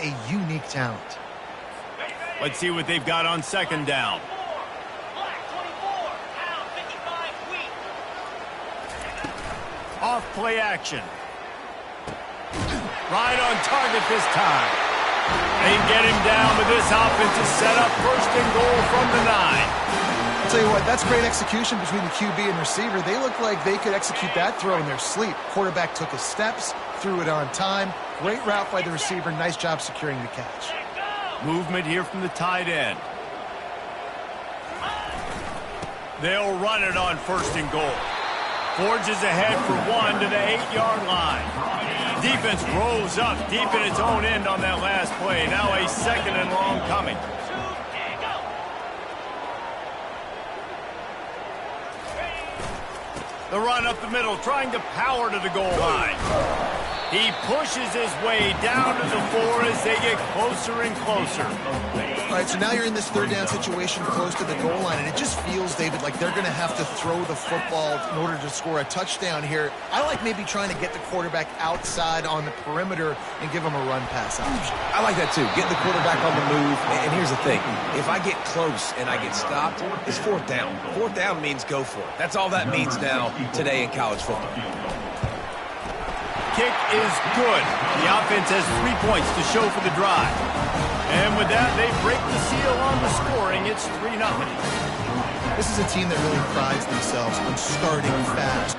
a unique talent. Let's see what they've got on second down. Off play action. Right on target this time. They get him down, but this offense is set up first and goal from the 9. I'll tell you what, that's great execution between the QB and receiver. They look like they could execute that throw in their sleep. Quarterback took his steps, threw it on time. Great route by the receiver. Nice job securing the catch. Movement here from the tight end. They'll run it on first and goal. Forges ahead for 1 to the 8-yard line. Defense rolls up deep in its own end on that last play. Now a second and long coming. The run up the middle, trying to power to the goal line. He pushes his way down to the 4 as they get closer and closer. All right, so now you're in this third down situation close to the goal line, and it just feels, David, like they're going to have to throw the football in order to score a touchdown here. I like maybe trying to get the quarterback outside on the perimeter and give him a run-pass option. I like that, too. Getting the quarterback on the move. And here's the thing. If I get close and I get stopped, it's fourth down. Fourth down means go for it. That's all that means now today in college football. Kick is good. The offense has 3 points to show for the drive. And with that, they break the seal on the scoring. It's 3-0. This is a team that really prides themselves on starting fast.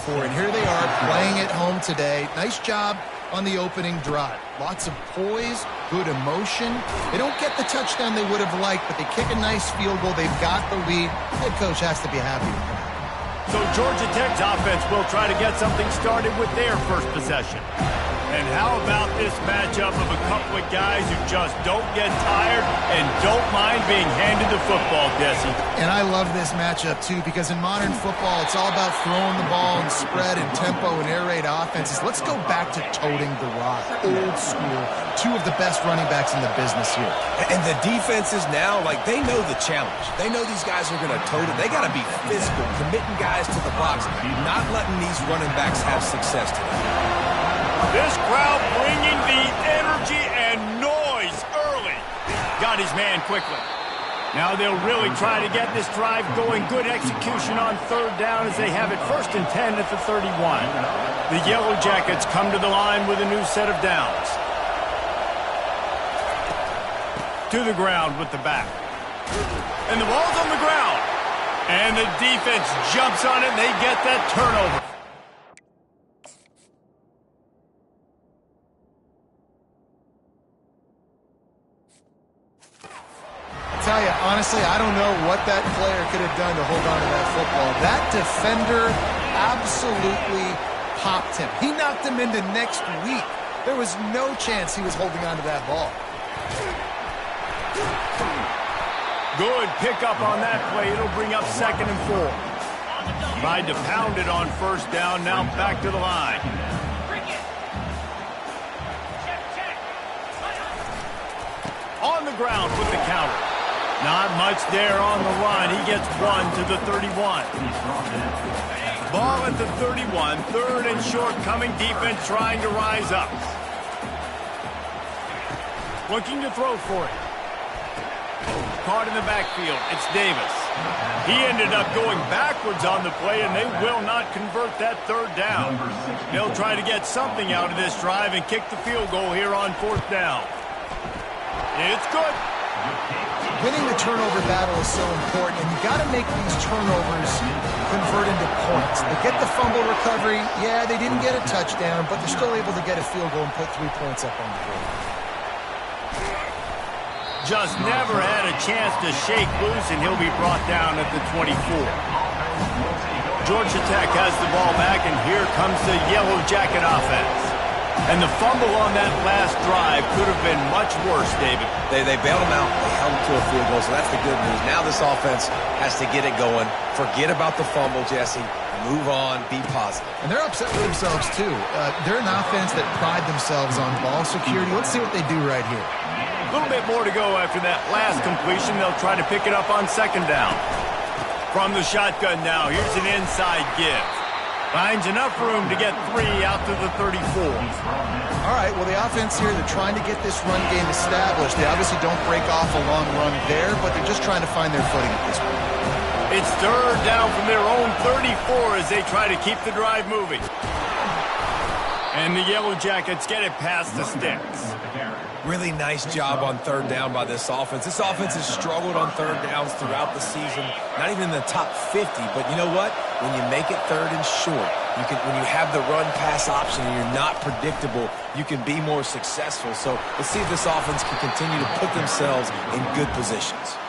And here they are playing at home today. Nice job on the opening drive. Lots of poise, good emotion. They don't get the touchdown they would have liked, but they kick a nice field goal. They've got the lead. Head coach has to be happy with that. So Georgia Tech's offense will try to get something started with their first possession. And how about this matchup of a couple of guys who just don't get tired and don't mind being handed the football, Jesse? And I love this matchup, too, because in modern football, it's all about throwing the ball and spread and tempo and air raid offenses. Let's go back to toting the rock. Old school. Two of the best running backs in the business here. And the defenses now, like, they know the challenge. They know these guys are going to tote it. They got to be physical, committing guys to the box, not letting these running backs have success today. This crowd bringing the energy and noise early. Got his man quickly. Now they'll really try to get this drive going. Good execution on third down as they have it 1st and 10 at the 31. The Yellow Jackets come to the line with a new set of downs. To the ground with the back. And the ball's on the ground. And the defense jumps on it and they get that turnover. Tell you, honestly, I don't know what that player could have done to hold on to that football. That defender absolutely popped him. He knocked him into next week. There was no chance he was holding on to that ball. Good pickup on that play. It'll bring up 2nd and 4. Tried to pound it on 1st down. Now back to the line. On the ground with the counter. Not much there on the run. He gets 1 to the 31. Ball at the 31. 3rd and short coming. Defense trying to rise up. Looking to throw for it. Caught in the backfield. It's Davis. He ended up going backwards on the play, and they will not convert that 3rd down. They'll try to get something out of this drive and kick the field goal here on 4th down. It's good. Winning the turnover battle is so important, and you got to make these turnovers convert into points. They get the fumble recovery. Yeah, they didn't get a touchdown, but they're still able to get a field goal and put 3 points up on the board. Just never had a chance to shake loose, and he'll be brought down at the 24. Georgia Tech has the ball back, and here comes the Yellow Jacket offense. And the fumble on that last drive could have been much worse, David. They bailed him out. They held him to a field goal, so that's the good news. Now this offense has to get it going. Forget about the fumble, Jesse. Move on. Be positive. And they're upset with themselves, too. They're an offense that pride themselves on ball security. Let's see what they do right here. A little bit more to go after that last completion. They'll try to pick it up on 2nd down. From the shotgun now, here's an inside give. Finds enough room to get 3 out to the 34. All right, well, the offense here, they're trying to get this run game established. They obviously don't break off a long run there, but they're just trying to find their footing at this point. It's 3rd down from their own 34 as they try to keep the drive moving. And the Yellow Jackets get it past the sticks. Really nice job on 3rd down by this offense. This offense has struggled on 3rd downs throughout the season. Not even in the top 50, but you know what? When you make it 3rd and short, when you have the run-pass option and you're not predictable, you can be more successful. So let's see if this offense can continue to put themselves in good positions.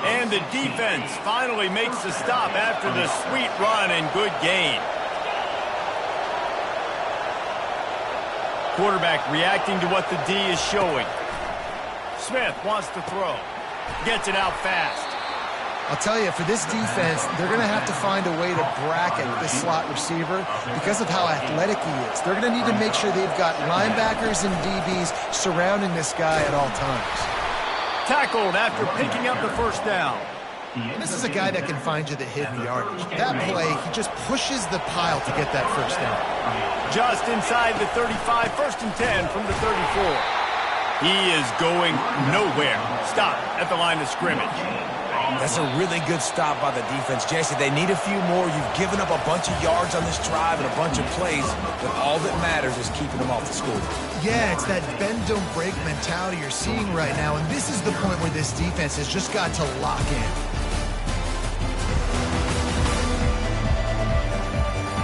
And the defense finally makes the stop after the sweet run and good gain. Quarterback reacting to what the D is showing. Smith wants to throw. Gets it out fast. I'll tell you, for this defense, they're going to have to find a way to bracket this slot receiver because of how athletic he is. They're going to need to make sure they've got linebackers and DBs surrounding this guy at all times. Tackled after picking up the 1st down. And this is a guy that can find you the hidden yardage. That play, he just pushes the pile to get that 1st down. Just inside the 35, 1st and 10 from the 34. He is going nowhere. Stop at the line of scrimmage. That's a really good stop by the defense. Jesse, they need a few more. You've given up a bunch of yards on this drive and a bunch of plays, but all that matters is keeping them off the score. Yeah, it's that bend, don't break mentality you're seeing right now, and this is the point where this defense has just got to lock in.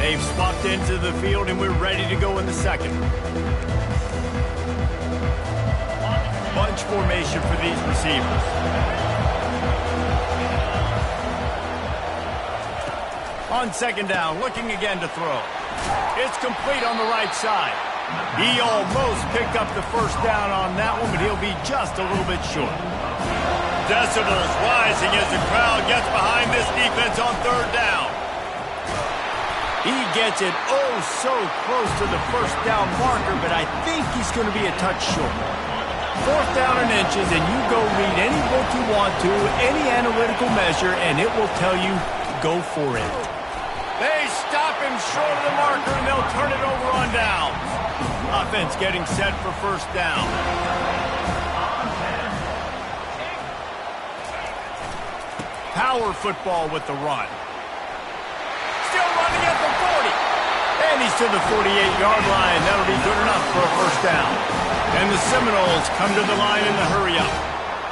They've swapped into the field, and we're ready to go in the 2nd. Bunch formation for these receivers. On 2nd down, looking again to throw. It's complete on the right side. He almost picked up the first down on that one, but he'll be just a little bit short. Decibels rising as the crowd gets behind this defense on third down. He gets it oh so close to the first down marker, but I think he's going to be a touch short. Fourth down and inches, and you go read any book you want to, any analytical measure, and it will tell you go for it. They stop him short of the marker, and they'll turn it over on downs. Offense getting set for first down. Power football with the run. Still running at the 40. And he's to the 48-yard line. That'll be good enough for a first down. And the Seminoles come to the line in the hurry-up.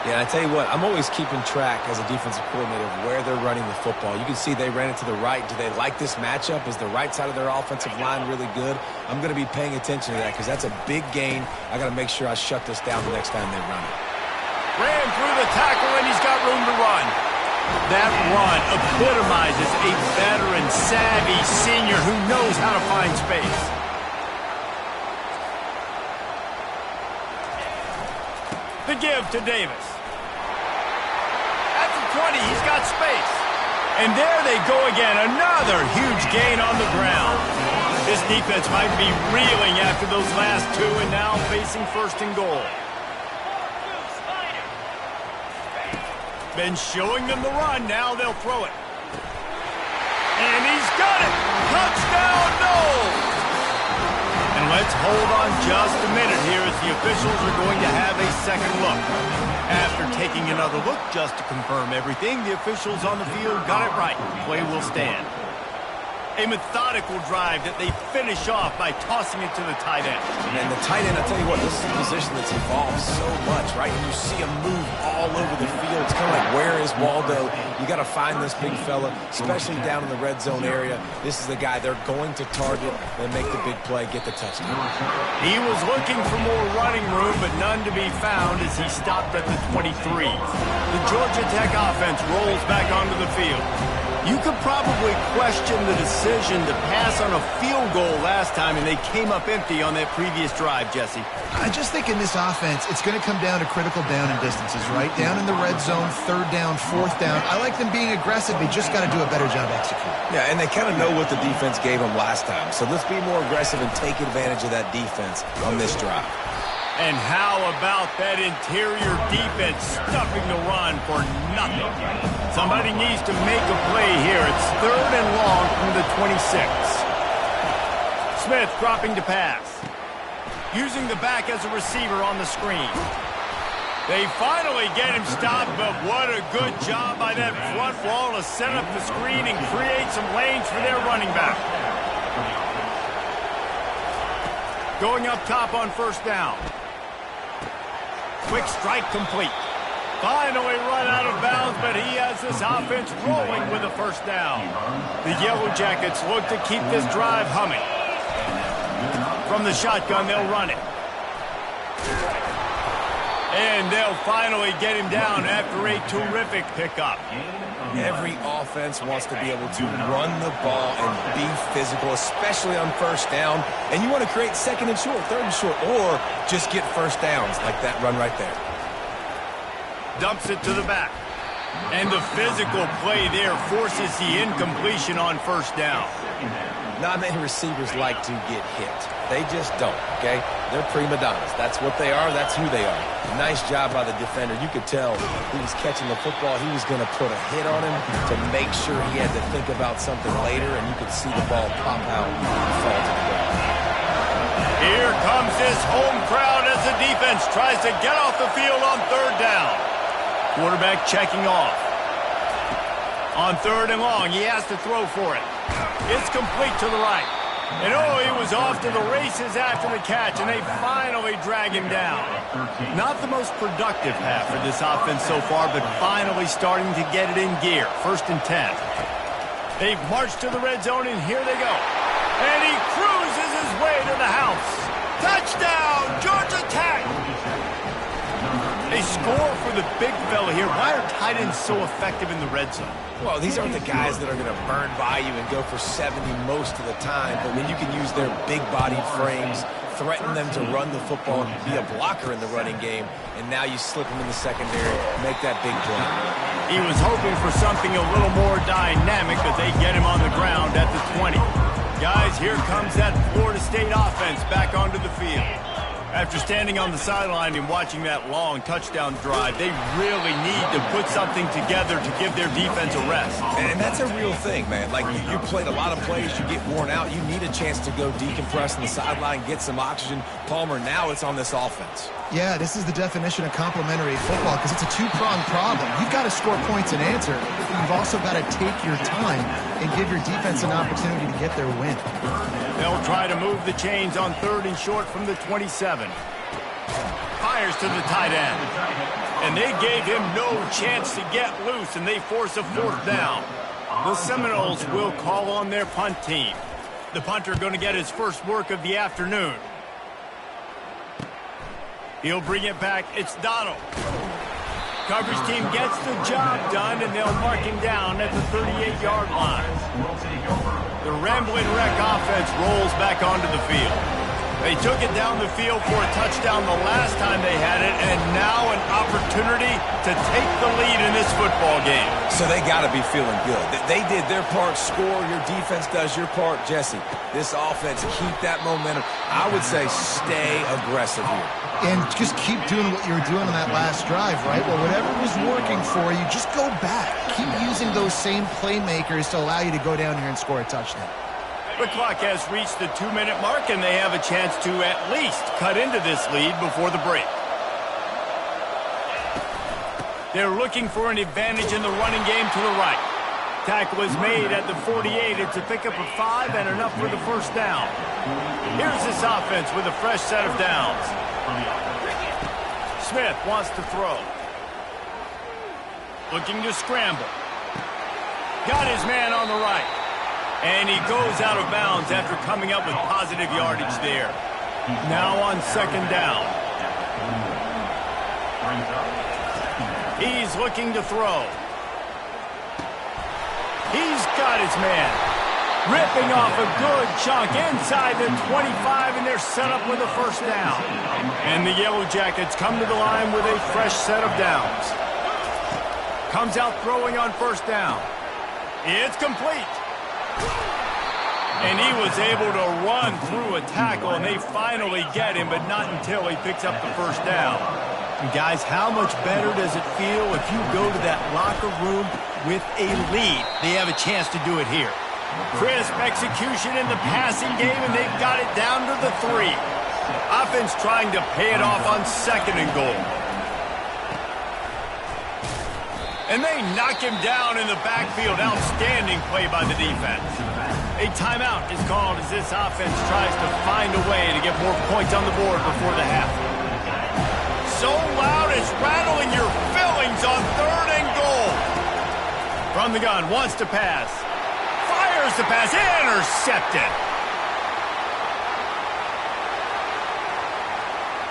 Yeah, I tell you what, I'm always keeping track as a defensive coordinator of where they're running the football. You can see they ran it to the right. Do they like this matchup? Is the right side of their offensive line really good? I'm going to be paying attention to that because that's a big gain. I got to make sure I shut this down the next time they run it. Ran through the tackle, and he's got room to run. That run epitomizes a veteran, savvy senior who knows how to find space. The give to Davis. At the 20, he's got space. And there they go again, another huge gain on the ground. This defense might be reeling after those last two and now facing first and goal. Been showing them the run, now they'll throw it. And he's got it! Touchdown, Noles! And let's hold on just a minute here as the officials are going to have a second look. After taking another look just to confirm everything, the officials on the field got it right. Play will stand. A methodical drive that they finish off by tossing it to the tight end. And the tight end, I'll tell you what, this is a position that's evolved so much, right? And you see him move all over the field. It's kind of like, where is Waldo? You got to find this big fella, especially down in the red zone area. This is the guy they're going to target and make the big play, get the touchdown. He was looking for more running room, but none to be found as he stopped at the 23. The Georgia Tech offense rolls back onto the field. You could probably question the decision to pass on a field goal last time, and they came up empty on that previous drive, Jesse. I just think in this offense, it's going to come down to critical down and distances, right? Down in the red zone, third down, fourth down. I like them being aggressive. They just got to do a better job executing. Yeah, and they kind of know what the defense gave them last time. So let's be more aggressive and take advantage of that defense on this drive. And how about that interior defense stuffing the run for nothing? Somebody needs to make a play here. It's third and long from the 26. Smith dropping to pass. Using the back as a receiver on the screen. They finally get him stopped, but what a good job by that front wall to set up the screen and create some lanes for their running back. Going up top on first down. Quick strike complete. Finally run out of bounds, but he has this offense rolling with a first down. The Yellow Jackets look to keep this drive humming. From the shotgun, they'll run it. And they'll finally get him down after a terrific pickup. Every offense wants to be able to run the ball and be physical, especially on first down. And you want to create second and short, third and short, or just get first downs like that run right there. Dumps it to the back. And the physical play there forces the incompletion on first down. Not many receivers like to get hit. They just don't, okay? They're prima donnas. That's what they are. That's who they are. Nice job by the defender. You could tell he was catching the football. He was going to put a hit on him to make sure he had to think about something later, and you could see the ball pop out and fall to the ground. Here comes this home crowd as the defense tries to get off the field on third down. Quarterback checking off. On third and long, he has to throw for it. It's complete to the right. And oh, he was off to the races after the catch, and they finally drag him down. Not the most productive half for this offense so far, but finally starting to get it in gear. First and 10. They've marched to the red zone, and here they go. And he cruises his way to the house. Touchdown, Georgia Tech! They score for the big fella here. Why are tight ends so effective in the red zone? Well, these aren't the guys that are going to burn by you and go for 70 most of the time, but when you can use their big-bodied frames, threaten them to run the football and be a blocker in the running game, and now you slip them in the secondary, make that big play. He was hoping for something a little more dynamic, but they get him on the ground at the 20. Guys, here comes that Florida State offense back onto the field. After standing on the sideline and watching that long touchdown drive, they really need to put something together to give their defense a rest. And that's a real thing, man. Like, you played a lot of plays, you get worn out, you need a chance to go decompress on the sideline, get some oxygen. Palmer, now it's on this offense. Yeah, this is the definition of complementary football because it's a two-pronged problem. You've got to score points and answer, but you've also got to take your time and give your defense an opportunity to get their win. They'll try to move the chains on 3rd and short from the 27. Fires to the tight end. And they gave him no chance to get loose, and they force a 4th down. The Seminoles will call on their punt team. The punter going to get his first work of the afternoon. He'll bring it back. It's Donald. Coverage team gets the job done, and they'll mark him down at the 38-yard line. The Rambling Wreck offense rolls back onto the field. They took it down the field for a touchdown the last time they had it, and now an opportunity to take the lead in this football game. So they got to be feeling good. They did their part, score. Your defense does your part. Jesse, this offense, keep that momentum. I would say stay aggressive here. And just keep doing what you were doing on that last drive, right? Well, whatever was working for you, just go back. Keep using those same playmakers to allow you to go down here and score a touchdown. The clock has reached the 2-minute mark, and they have a chance to at least cut into this lead before the break. They're looking for an advantage in the running game to the right. Tackle is made at the 48. It's a pickup of 5 and enough for the first down. Here's this offense with a fresh set of downs. Smith wants to throw. Looking to scramble. Got his man on the right. And he goes out of bounds after coming up with positive yardage there. Now on 2nd down. He's looking to throw. He's got his man. Ripping off a good chunk inside the 25, and they're set up with a first down. And the Yellow Jackets come to the line with a fresh set of downs. Comes out throwing on 1st down. It's complete. And he was able to run through a tackle, and they finally get him, but not until he picks up the first down. And guys, how much better does it feel if you go to that locker room with a lead? They have a chance to do it here. Crisp execution in the passing game, and they've got it down to the 3. Offense trying to pay it off on 2nd and goal. And they knock him down in the backfield. Outstanding play by the defense. A timeout is called as this offense tries to find a way to get more points on the board before the half. So loud it's rattling your fillings on 3rd and goal. From the gun, wants to pass. Fires the pass, intercepted.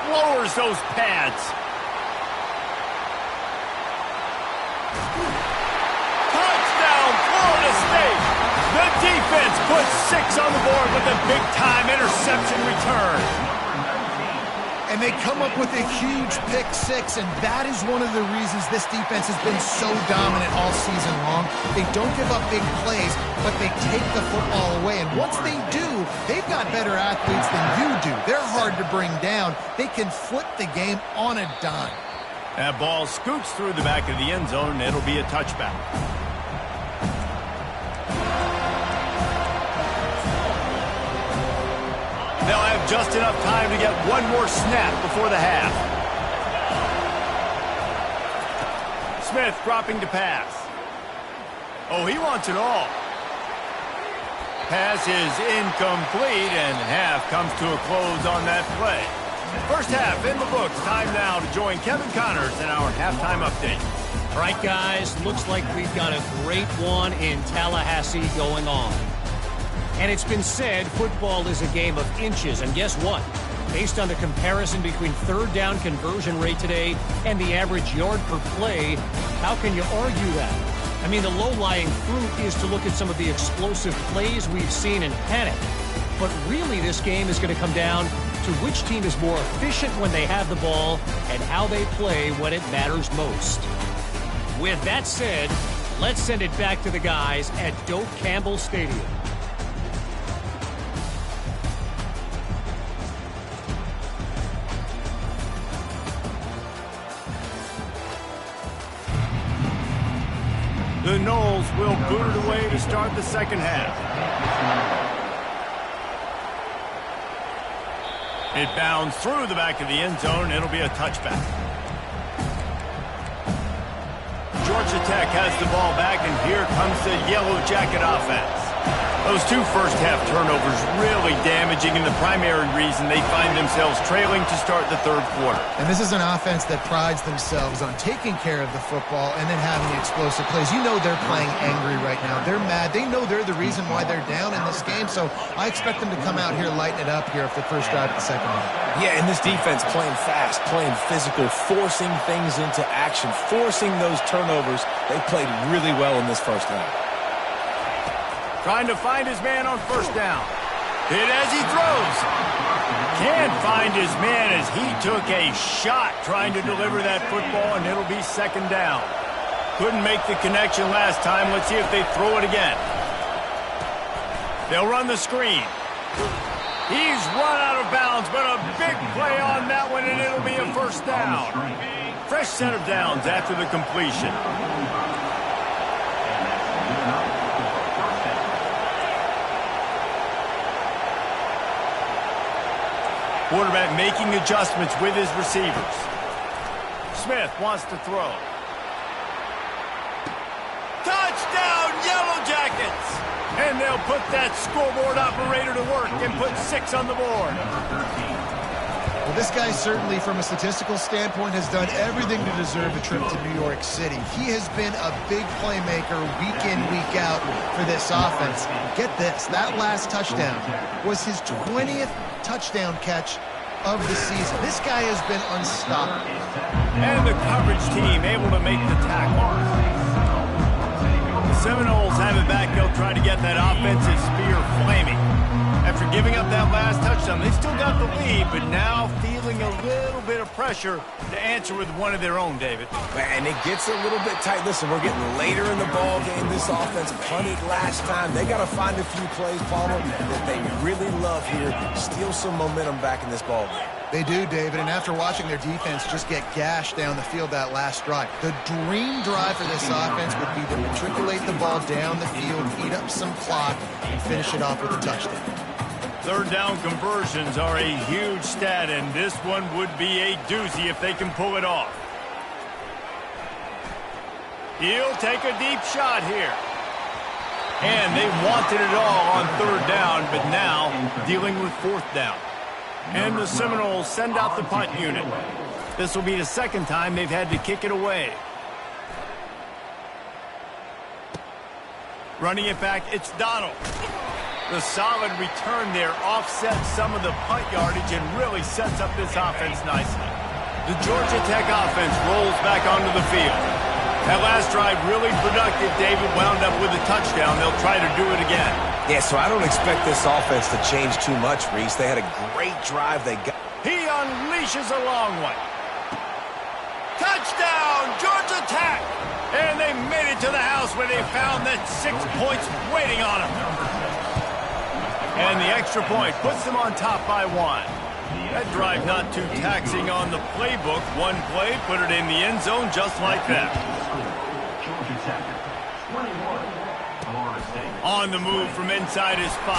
Lowers those pads. Touchdown, Florida State. The defense puts 6 on the board with a big-time interception return. And they come up with a huge pick 6, and that is one of the reasons this defense has been so dominant all season long. They don't give up big plays, but they take the football away. And once they do, they've got better athletes than you do. They're hard to bring down. They can flip the game on a dime. That ball scoots through the back of the end zone, and it'll be a touchback. They'll have just enough time to get one more snap before the half. Smith dropping to pass. Oh, he wants it all. Pass is incomplete, and half comes to a close on that play. First half in the books. Time now to join Kevin Connors in our halftime update. All right, guys, looks like we've got a great one in Tallahassee going on. And it's been said football is a game of inches. And guess what? Based on the comparison between third down conversion rate today and the average yard per play, how can you argue that? I mean, the low-lying fruit is to look at some of the explosive plays we've seen and panic. But really, this game is going to come down to which team is more efficient when they have the ball and how they play when it matters most. With that said, let's send it back to the guys at Doak Campbell Stadium. The Noles will boot it away to start the second half. It bounds through the back of the end zone. It'll be a touchback. Georgia Tech has the ball back, and here comes the Yellow Jacket offense. Those two first-half turnovers really damaging, and the primary reason they find themselves trailing to start the third quarter. And this is an offense that prides themselves on taking care of the football and then having the explosive plays. You know they're playing angry right now. They're mad. They know they're the reason why they're down in this game, so I expect them to come out here, lighten it up here for the first drive of the second half. Yeah, and this defense playing fast, playing physical, forcing things into action, forcing those turnovers. They played really well in this first half. Trying to find his man on first down. Hit as he throws. Can't find his man as he took a shot trying to deliver that football, and it'll be second down. Couldn't make the connection last time. Let's see if they throw it again. They'll run the screen. He's run out of bounds, but a big play on that one, and it'll be a first down. Fresh set of downs after the completion. Quarterback making adjustments with his receivers. Smith wants to throw. Touchdown, Yellow Jackets! And they'll put that scoreboard operator to work and put 6 on the board. Well, this guy certainly, from a statistical standpoint, has done everything to deserve a trip to New York City. He has been a big playmaker week in, week out for this offense. Get this, that last touchdown was his 20th touchdown catch of the season. This guy has been unstoppable. And the coverage team able to make the tackle. The Seminoles have it back. They'll try to get that offensive spear flaming. After giving up that last touchdown, they still got the lead, but now feeling a little bit of pressure to answer with one of their own, David. And it gets a little bit tight. Listen, we're getting later in the ball game. This offense punted last time. They got to find a few plays, Palmer, that they really love here. Steal some momentum back in this ball game. They do, David, and after watching their defense just get gashed down the field that last drive, the dream drive for this offense would be to matriculate the ball down the field, eat up some clock, and finish it off with a touchdown. Third down conversions are a huge stat, and this one would be a doozy if they can pull it off. He'll take a deep shot here. And they wanted it all on third down, but now dealing with fourth down. And the Seminoles send out the punt unit. This will be the second time they've had to kick it away. Running it back, it's Donald. The solid return there offsets some of the punt yardage and really sets up this offense nicely. The Georgia Tech offense rolls back onto the field. That last drive really productive. David wound up with a touchdown. They'll try to do it again. Yeah, so I don't expect this offense to change too much, Reese. They had a great drive. He unleashes a long one. Touchdown, Georgia Tech! And they made it to the house where they found that 6 points waiting on them. And the extra point puts them on top by 1. That drive not too taxing on the playbook. One play, put it in the end zone just like that. On the move from inside his 5.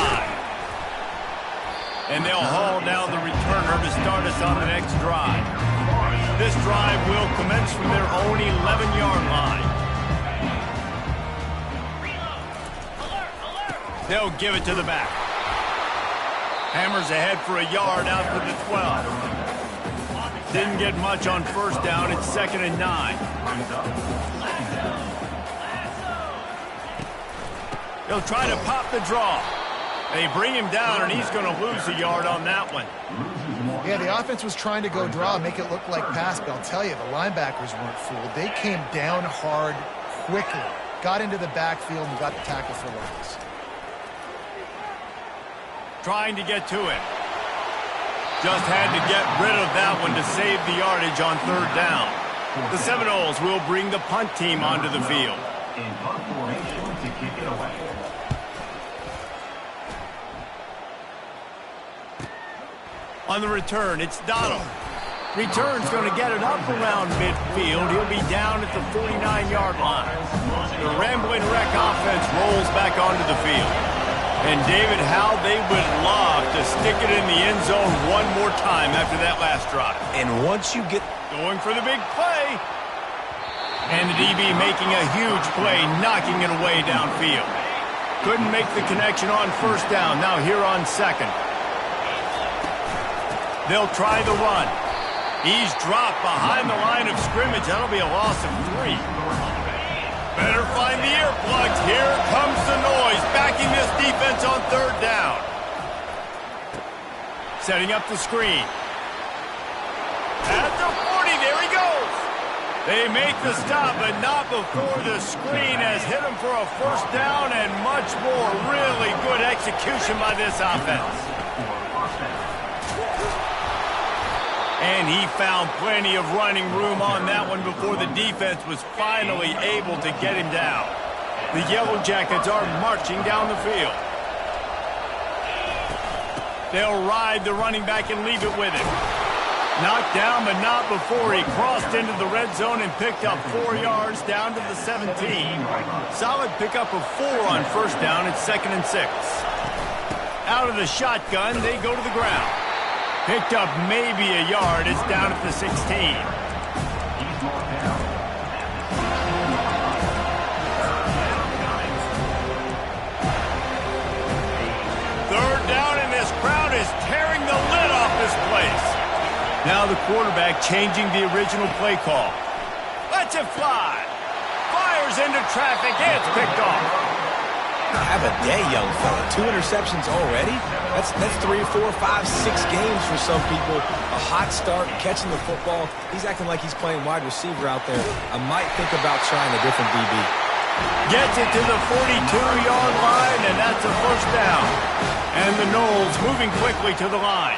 And they'll haul down the returner to start us on the next drive. This drive will commence from their own 11-yard line. They'll give it to the back. Hammers ahead for a yard out to the 12. Didn't get much on first down. It's 2nd and 9. They'll try to pop the draw. They bring him down, and he's going to lose a yard on that one. Yeah, the offense was trying to go draw, make it look like pass, but I'll tell you, the linebackers weren't fooled. They came down hard quickly, got into the backfield, and got the tackle for loss. Trying to get to it. Just had to get rid of that one to save the yardage on third down. The Seminoles will bring the punt team onto the field. In punt formation to kick it away. On the return, it's Donald. Return's going to get it up around midfield. He'll be down at the 49-yard line. The rambling wreck offense rolls back onto the field. And David, how they would love to stick it in the end zone one more time after that last drive. And once you get going for the big play. And the DB making a huge play, knocking it away downfield. Couldn't make the connection on first down. Now here on second. They'll try the run. He's dropped behind the line of scrimmage. That'll be a loss of 3. Better find the earplugs. Here comes the noise, backing this defense on third down. Setting up the screen. At the 40, there he goes. They make the stop, but not before the screen has hit him for a first down and much more. Really good execution by this offense. And he found plenty of running room on that one before the defense was finally able to get him down. The Yellow Jackets are marching down the field. They'll ride the running back and leave it with him. Knocked down, but not before he crossed into the red zone and picked up 4 yards down to the 17. Solid pickup of 4 on first down. It's 2nd and 6. Out of the shotgun, they go to the ground. Picked up maybe a yard. It's down at the 16. Third down, and this crowd is tearing the lid off this place. Now the quarterback changing the original play call. Lets it fly. Fires into traffic. It's picked off. Have a day, young fella. 2 interceptions already? That's 3, 4, 5, 6 games for some people. A hot start, catching the football. He's acting like he's playing wide receiver out there. I might think about trying a different DB. Gets it to the 42-yard line, and that's a first down. And the Noles moving quickly to the line.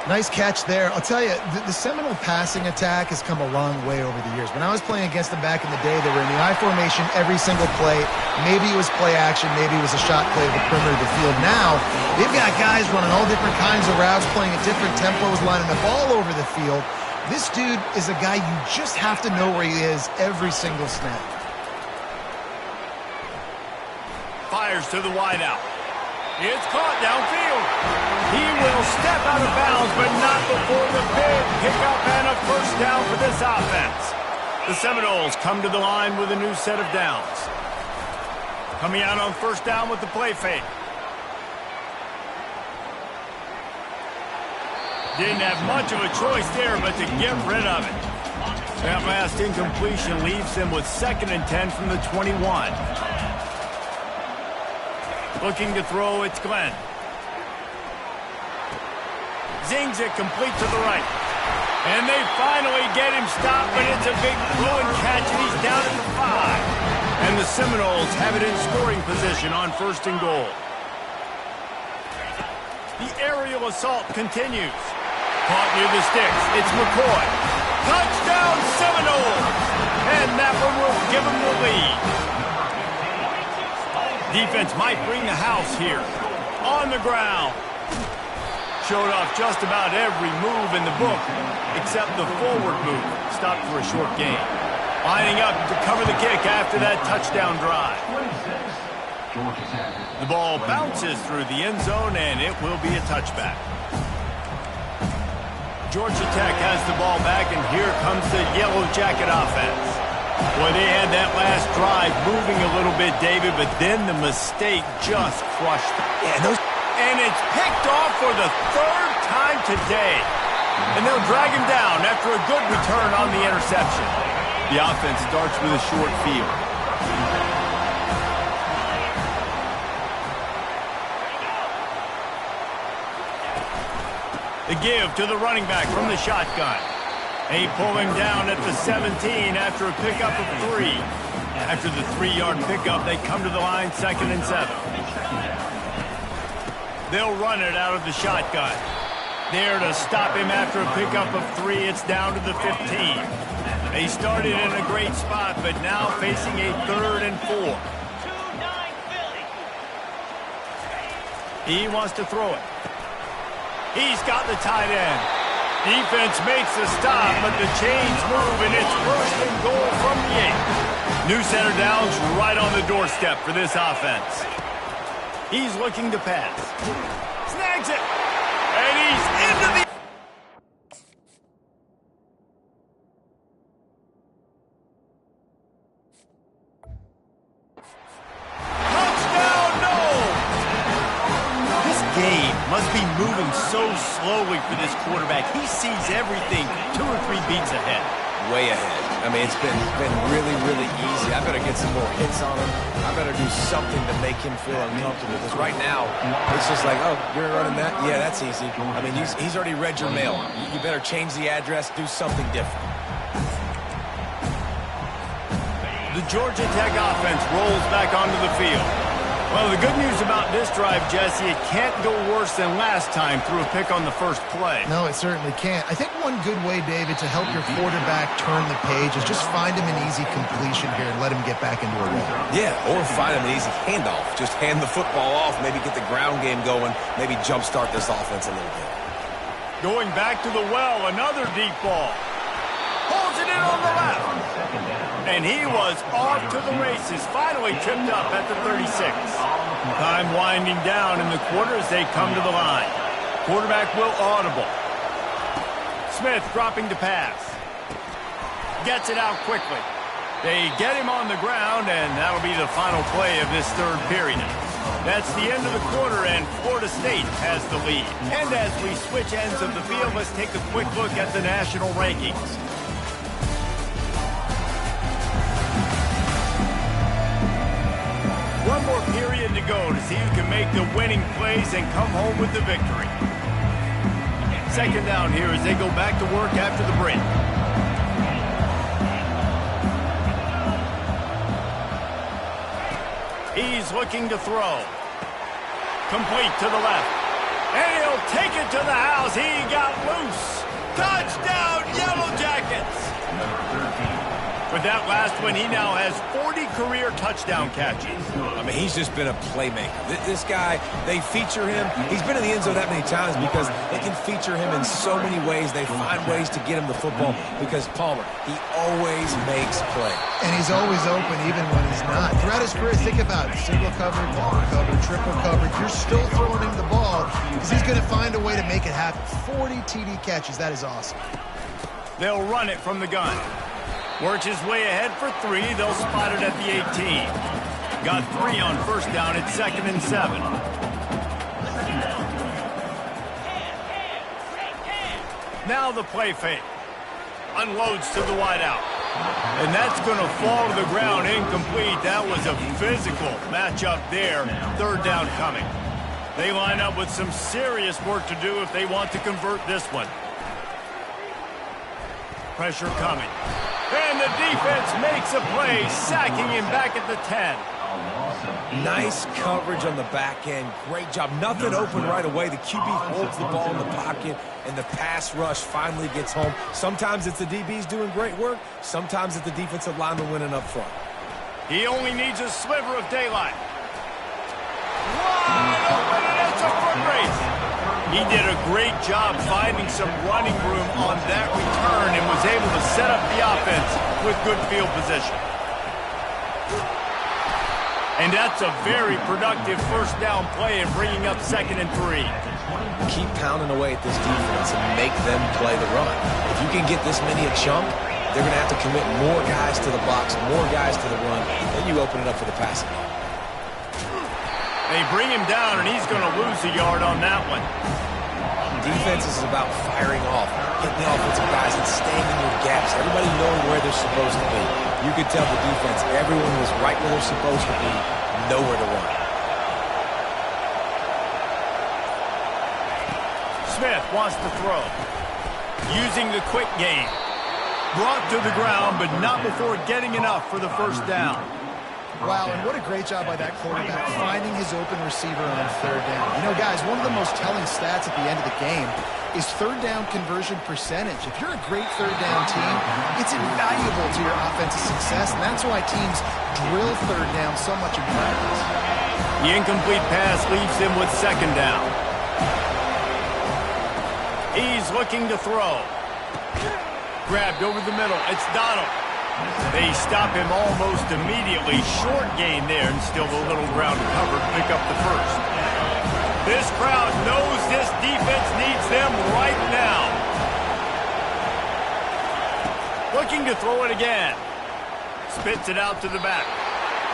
Nice catch there. I'll tell you, the Seminole passing attack has come a long way over the years. When I was playing against them back in the day, they were in the I formation every single play. Maybe it was play action. Maybe it was a shot play of the perimeter of the field. Now, they've got guys running all different kinds of routes, playing at different tempos, lining up all over the field. This dude is a guy you just have to know where he is every single snap. Fires to the wideout. It's caught downfield. He will step out of bounds, but not before the big pickup and a first down for this offense. The Seminoles come to the line with a new set of downs. Coming out on first down with the play fake. Didn't have much of a choice there, but to get rid of it. That last incompletion leaves them with 2nd and 10 from the 21. Looking to throw, it's Glenn. Zings it complete to the right. And they finally get him stopped, but it's a big blowing catch, and he's down at the 5. And the Seminoles have it in scoring position on 1st and goal. The aerial assault continues. Caught near the sticks. It's McCoy. Touchdown, Seminoles! And that one will give them the lead. Defense might bring the house here. On the ground. Showed off just about every move in the book, except the forward move. Stopped for a short gain. Lining up to cover the kick after that touchdown drive. The ball bounces through the end zone, and it will be a touchback. Georgia Tech has the ball back, and here comes the Yellow Jacket offense. Boy, they had that last drive moving a little bit, David, but then the mistake just crushed them. And it's picked off for the 3rd time today. And they'll drag him down after a good return on the interception. The offense starts with a short field. The give to the running back from the shotgun. They pull him down at the 17 after a pickup of 3. After the 3-yard pickup, they come to the line, 2nd and 7. They'll run it out of the shotgun. There to stop him after a pickup of 3, it's down to the 15. They started in a great spot, but now facing a 3rd and 4. He wants to throw it. He's got the tight end. Defense makes the stop, but the chains move, and it's 1st and goal from the 8. New center downs right on the doorstep for this offense. He's looking to pass. Snags it. And he's into the... Touchdown, no! This game must be moving so slowly for this quarterback. He sees everything 2 or 3 beats ahead. Way ahead. I mean, it's been really, really easy. I better get some more hits on him. I better do something to make him feel uncomfortable. Because right now, it's just like, oh, you're running that? Yeah, that's easy. I mean, he's already read your mail. You better change the address, do something different. The Georgia Tech offense rolls back onto the field. Well, the good news about this drive, Jesse, it can't go worse than last time through a pick on the first play. No, it certainly can't. I think one good way, David, to help your quarterback turn the page is just find him an easy completion here and let him get back into a rhythm. Yeah, or find him an easy handoff. Just hand the football off, maybe get the ground game going, maybe jumpstart this offense a little bit. Going back to the well, another deep ball. Holds it in on the left. And he was off to the races, finally tripped up at the 36. Time winding down in the quarter as they come to the line. Quarterback will audible. Smith dropping to pass. Gets it out quickly. They get him on the ground, and that'll be the final play of this 3rd period. That's the end of the quarter, and Florida State has the lead. And as we switch ends of the field, let's take a quick look at the national rankings. One more period to go to see who can make the winning plays and come home with the victory. 2nd down here as they go back to work after the break. He's looking to throw. Complete to the left. And he'll take it to the house. He got loose. Touchdown, Yellow Jackets! With that last one, he now has 40 career touchdown catches. I mean, he's just been a playmaker. This guy, they feature him. He's been in the end zone that many times because they can feature him in so many ways. They find ways to get him the football because Palmer, he always makes plays. And he's always open even when he's not. Throughout his career, think about it. Single coverage, double coverage, triple coverage. You're still throwing him the ball because he's going to find a way to make it happen. 40 TD catches. That is awesome. They'll run it from the gun. Works his way ahead for 3. They'll spot it at the 18. Got 3 on 1st down. It's 2nd and 7. Now the play fake. Unloads to the wideout. And that's going to fall to the ground incomplete. That was a physical matchup there. 3rd down coming. They line up with some serious work to do if they want to convert this one. Pressure coming. And the defense makes a play, sacking him back at the 10. Nice coverage on the back end. Great job. Nothing open right away. The QB holds the ball in the pocket, and the pass rush finally gets home. Sometimes it's the DBs doing great work. Sometimes it's the defensive lineman winning up front. He only needs a sliver of daylight. Wide open, and it's a foot race. He did a great job finding some running room on that return and was able to set up the offense with good field position. And that's a very productive 1st down play and bringing up 2nd and 3. Keep pounding away at this defense and make them play the run. If you can get this many a chunk, they're going to have to commit more guys to the box, more guys to the run. Then you open it up for the passing game. They bring him down, and he's going to lose a yard on that one. Defense is about firing off, hitting the offensive guys and staying in their gaps. Everybody knowing where they're supposed to be. You could tell the defense, everyone was right where they're supposed to be, nowhere to run. Smith wants to throw. Using the quick game. Brought to the ground, but not before getting enough for the first down. Wow, and what a great job by that quarterback finding his open receiver on third down. You know, guys, one of the most telling stats at the end of the game is third down conversion percentage. If you're a great third down team, it's invaluable to your offensive success, and that's why teams drill third down so much in practice. The incomplete pass leaves him with second down. He's looking to throw. Grabbed over the middle. It's Donald. They stop him almost immediately. Short gain there, and still a little ground to cover to pick up the first. This crowd knows this defense needs them right now. Looking to throw it again. Spits it out to the back.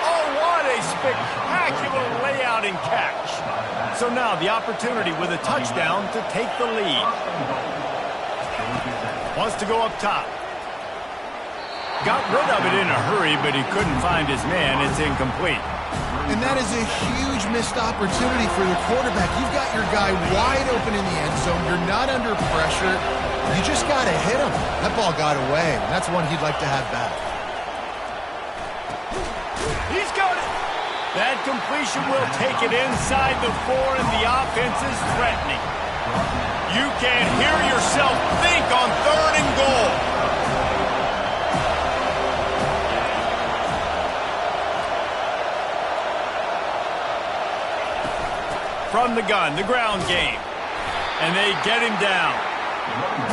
Oh, what a spectacular layout and catch. So now the opportunity with a touchdown to take the lead. Wants to go up top. Got rid of it in a hurry, but he couldn't find his man. It's incomplete. And that is a huge missed opportunity for the quarterback. You've got your guy wide open in the end zone. You're not under pressure. You just got to hit him. That ball got away. That's one he'd like to have back. He's got it. That completion will take it inside the 4, and the offense is threatening. You can hear yourself think on 3rd and goal. From the gun, the ground game. And they get him down.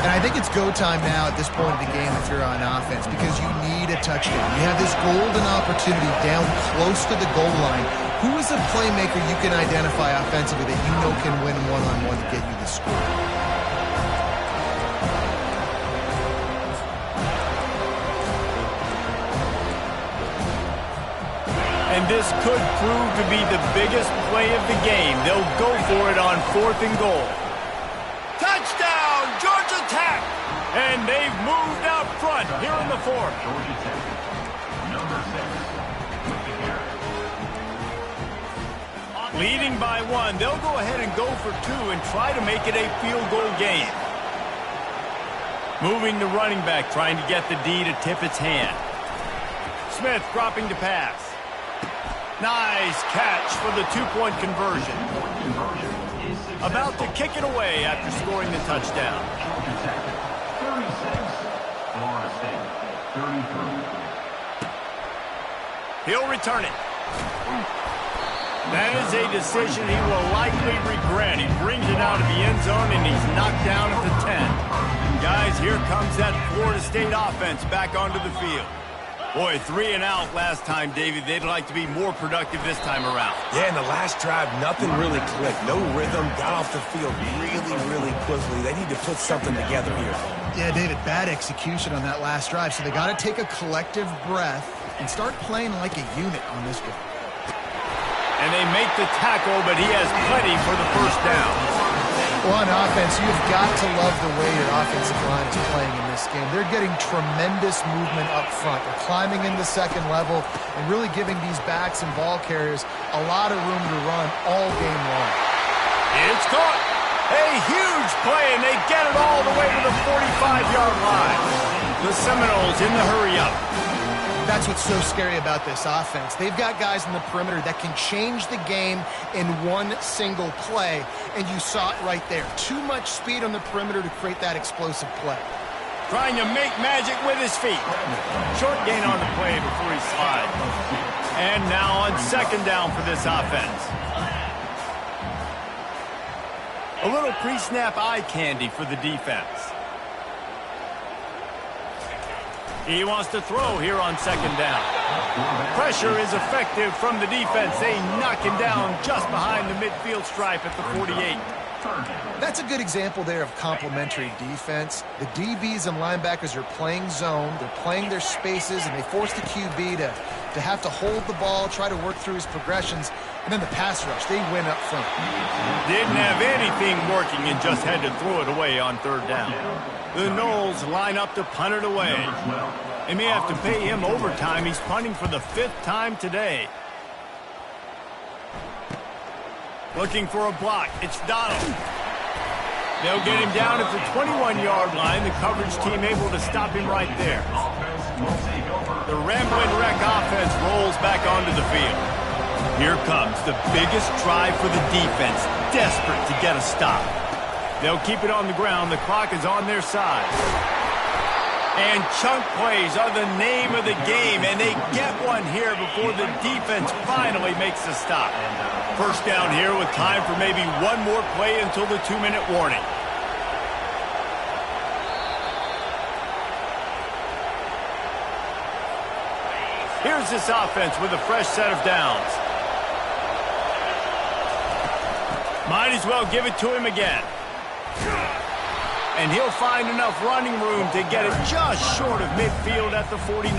And I think it's go time now at this point of the game if you're on offense, because you need a touchdown. You have this golden opportunity down close to the goal line. Who is a playmaker you can identify offensively that you know can win one-on-one to get you the score? And this could prove to be the biggest play of the game. They'll go for it on 4th and goal. Touchdown, Georgia Tech! And they've moved out front here in the 4th. Georgia Tech, number 6, with the carry. Leading by 1, they'll go ahead and go for 2 and try to make it a field goal game. Moving the running back, trying to get the D to tip its hand. Smith dropping to pass. Nice catch for the 2-point conversion. About to kick it away after scoring the touchdown. Georgia Tech, 36, Florida State, 33. He'll return it. That is a decision he will likely regret. He brings it out of the end zone, and he's knocked down at the 10. Guys, here comes that Florida State offense back onto the field. Boy, 3 and out last time, Davey. They'd like to be more productive this time around. Yeah, in the last drive, nothing really clicked. No rhythm, got off the field really quickly. They need to put something together here. Yeah, David, bad execution on that last drive, so they got to take a collective breath and start playing like a unit on this one. And they make the tackle, but he has plenty for the first down. Well, on offense, you've got to love the way your offensive line is playing in this game. They're getting tremendous movement up front. They're climbing in the second level and really giving these backs and ball carriers a lot of room to run all game long. It's caught. A huge play, and they get it all the way to the 45-yard line. The Seminoles in the hurry-up. That's what's so scary about this offense. They've got guys in the perimeter that can change the game in one single play, and you saw it right there. Too much speed on the perimeter to create that explosive play. Trying to make magic with his feet. Short gain on the play before he slides. And now on 2nd down for this offense. A little pre-snap eye candy for the defense. He wants to throw here on 2nd down. Pressure is effective from the defense. They knock him down just behind the midfield stripe at the 48. That's a good example there of complementary defense. The DBs and linebackers are playing zone. They're playing their spaces, and they force the QB to have to hold the ball, try to work through his progressions, and then the pass rush. They win up front. Didn't have anything working and just had to throw it away on 3rd down. The Noles line up to punt it away. They may have to pay him overtime. He's punting for the 5th time today. Looking for a block. It's Donald. They'll get him down at the 21-yard line. The coverage team able to stop him right there. The Rambling Wreck offense rolls back onto the field. Here comes the biggest drive for the defense, desperate to get a stop. They'll keep it on the ground. The clock is on their side. And chunk plays are the name of the game, and they get one here before the defense finally makes a stop. First down here with time for maybe one more play until the 2-minute warning. Here's this offense with a fresh set of downs. Might as well give it to him again. And he'll find enough running room to get it just short of midfield at the 49.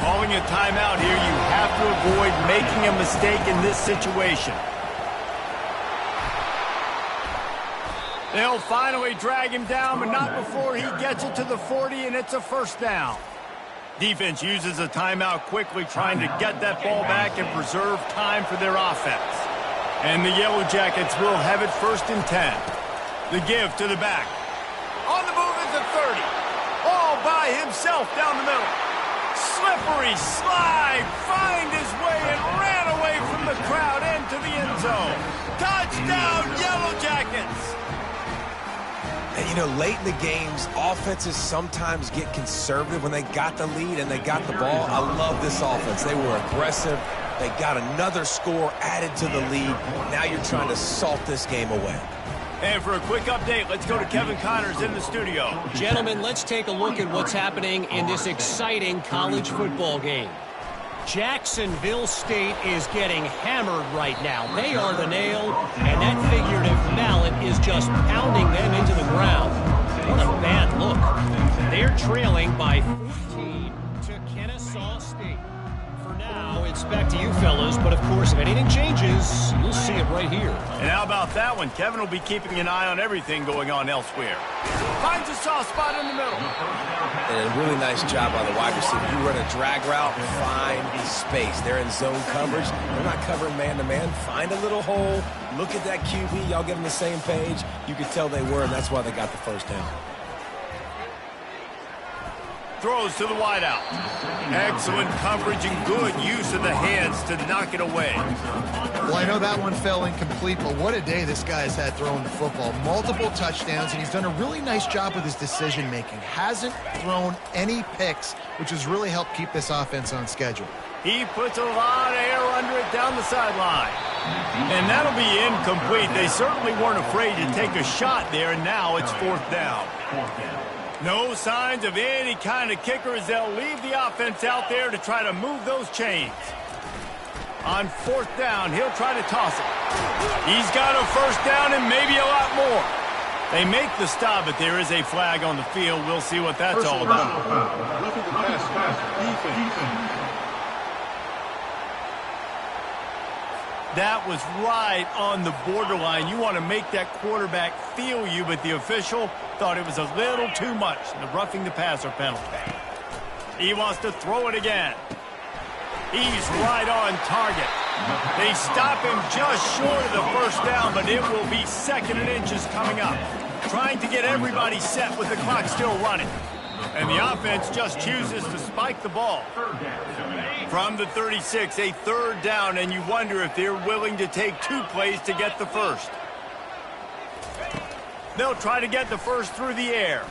Calling a timeout here, you have to avoid making a mistake in this situation. They'll finally drag him down, but not before he gets it to the 40, and it's a first down. Defense uses a timeout quickly, trying to get that ball back and preserve time for their offense. And the Yellow Jackets will have it 1st and 10. The give to the back. On the move at the 30. All by himself down the middle. Slippery slide. Find his way and ran away from the crowd into the end zone. Touchdown, Yellow Jackets. And, you know, late in the games, offenses sometimes get conservative when they got the lead and they got the ball. I love this offense. They were aggressive. They got another score added to the lead. Now you're trying to salt this game away. And for a quick update, let's go to Kevin Connors in the studio. Gentlemen, let's take a look at what's happening in this exciting college football game. Jacksonville State is getting hammered right now. They are the nail, and that figurative mallet is just pounding them into the ground. What a bad look. They're trailing by 14 to Kennesaw State. For now, it's back to you fellas, but of course, if anything changes, you'll see it right here. And how about that one? Kevin will be keeping an eye on everything going on elsewhere. Finds a soft spot in the middle. And a really nice job by the wide receiver. You run a drag route, find space. They're in zone coverage. They're not covering man-to-man. Find a little hole. Look at that QB. Y'all get on the same page. You could tell they were, and that's why they got the first down. Throws to the wideout. Excellent coverage and good use of the hands to knock it away. Well, I know that one fell incomplete, but what a day this guy's had throwing the football. Multiple touchdowns, and he's done a really nice job with his decision-making. Hasn't thrown any picks, which has really helped keep this offense on schedule. He puts a lot of air under it down the sideline. And that'll be incomplete. They certainly weren't afraid to take a shot there, and now it's 4th down. No signs of any kind of kicker as they'll leave the offense out there to try to move those chains. On 4th down, he'll try to toss it. He's got a first down and maybe a lot more. They make the stop, but there is a flag on the field. We'll see what that's all about. That was right on the borderline. You want to make that quarterback feel you, but the official thought it was a little too much. The roughing the passer penalty. He wants to throw it again. He's right on target. They stop him just short of the first down, but it will be 2nd and inches coming up. Trying to get everybody set with the clock still running. And the offense just chooses to spike the ball. From the 36, a 3rd down, and you wonder if they're willing to take 2 plays to get the first. They'll try to get the first through the air.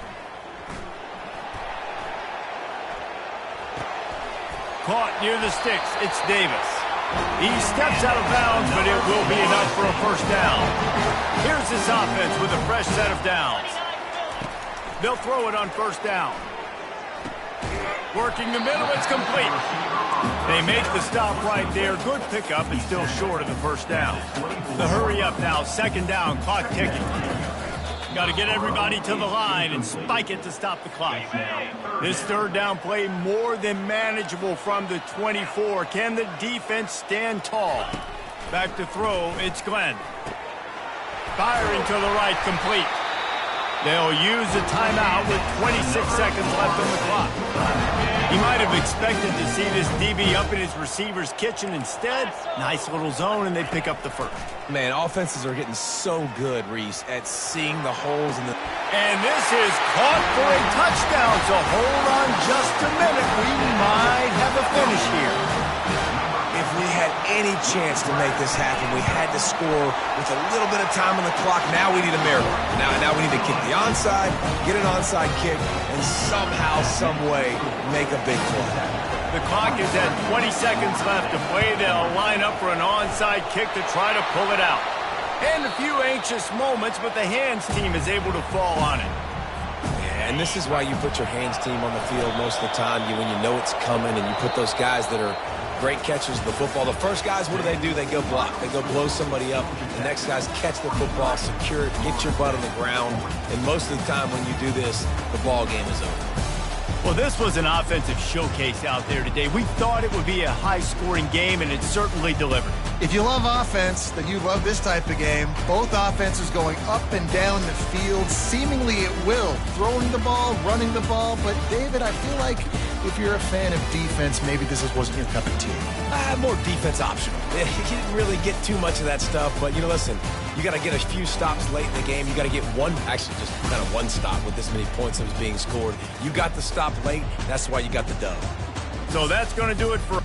Caught near the sticks, it's Davis. He steps out of bounds, but it will be enough for a first down. Here's this offense with a fresh set of downs. They'll throw it on 1st down. Working the middle, it's complete. They make the stop right there. Good pickup, and still short of the first down. The hurry up now, 2nd down, clock ticking. Got to get everybody to the line and spike it to stop the clock. This 3rd down play more than manageable from the 24. Can the defense stand tall? Back to throw, it's Glenn. Firing to the right, complete. They'll use a timeout with 26 seconds left on the clock. He might have expected to see this DB up in his receiver's kitchen. Instead, nice little zone, and they pick up the first. Man, offenses are getting so good, Reese, at seeing the holes in the... And this is caught for a touchdown, so hold on just a minute. We might have a finish here. If we had any chance to make this happen, we had to score with a little bit of time on the clock. Now we need a miracle. Now we need to kick the onside, get an onside kick, and somehow, some way, make a big play. The clock is at 20 seconds left to play. They'll line up for an onside kick to try to pull it out. And a few anxious moments, but the hands team is able to fall on it. Yeah, and this is why you put your hands team on the field most of the time. When you know it's coming, and you put those guys that are great catchers of the football. The first guys, what do? They go block. They go blow somebody up. The next guys catch the football, secure it, get your butt on the ground. And most of the time when you do this, the ball game is over. Well, this was an offensive showcase out there today. We thought it would be a high-scoring game, and it certainly delivered. If you love offense, then you love this type of game. Both offenses going up and down the field, seemingly at will. Throwing the ball, running the ball. But, David, I feel like if you're a fan of defense, maybe this wasn't your cup of tea. More defense optional. You didn't really get too much of that stuff. But, listen, you got to get a few stops late in the game. You got to get actually just kind of one stop with this many points that was being scored. You got the stop late. That's why you got the dub. So that's going to do it for...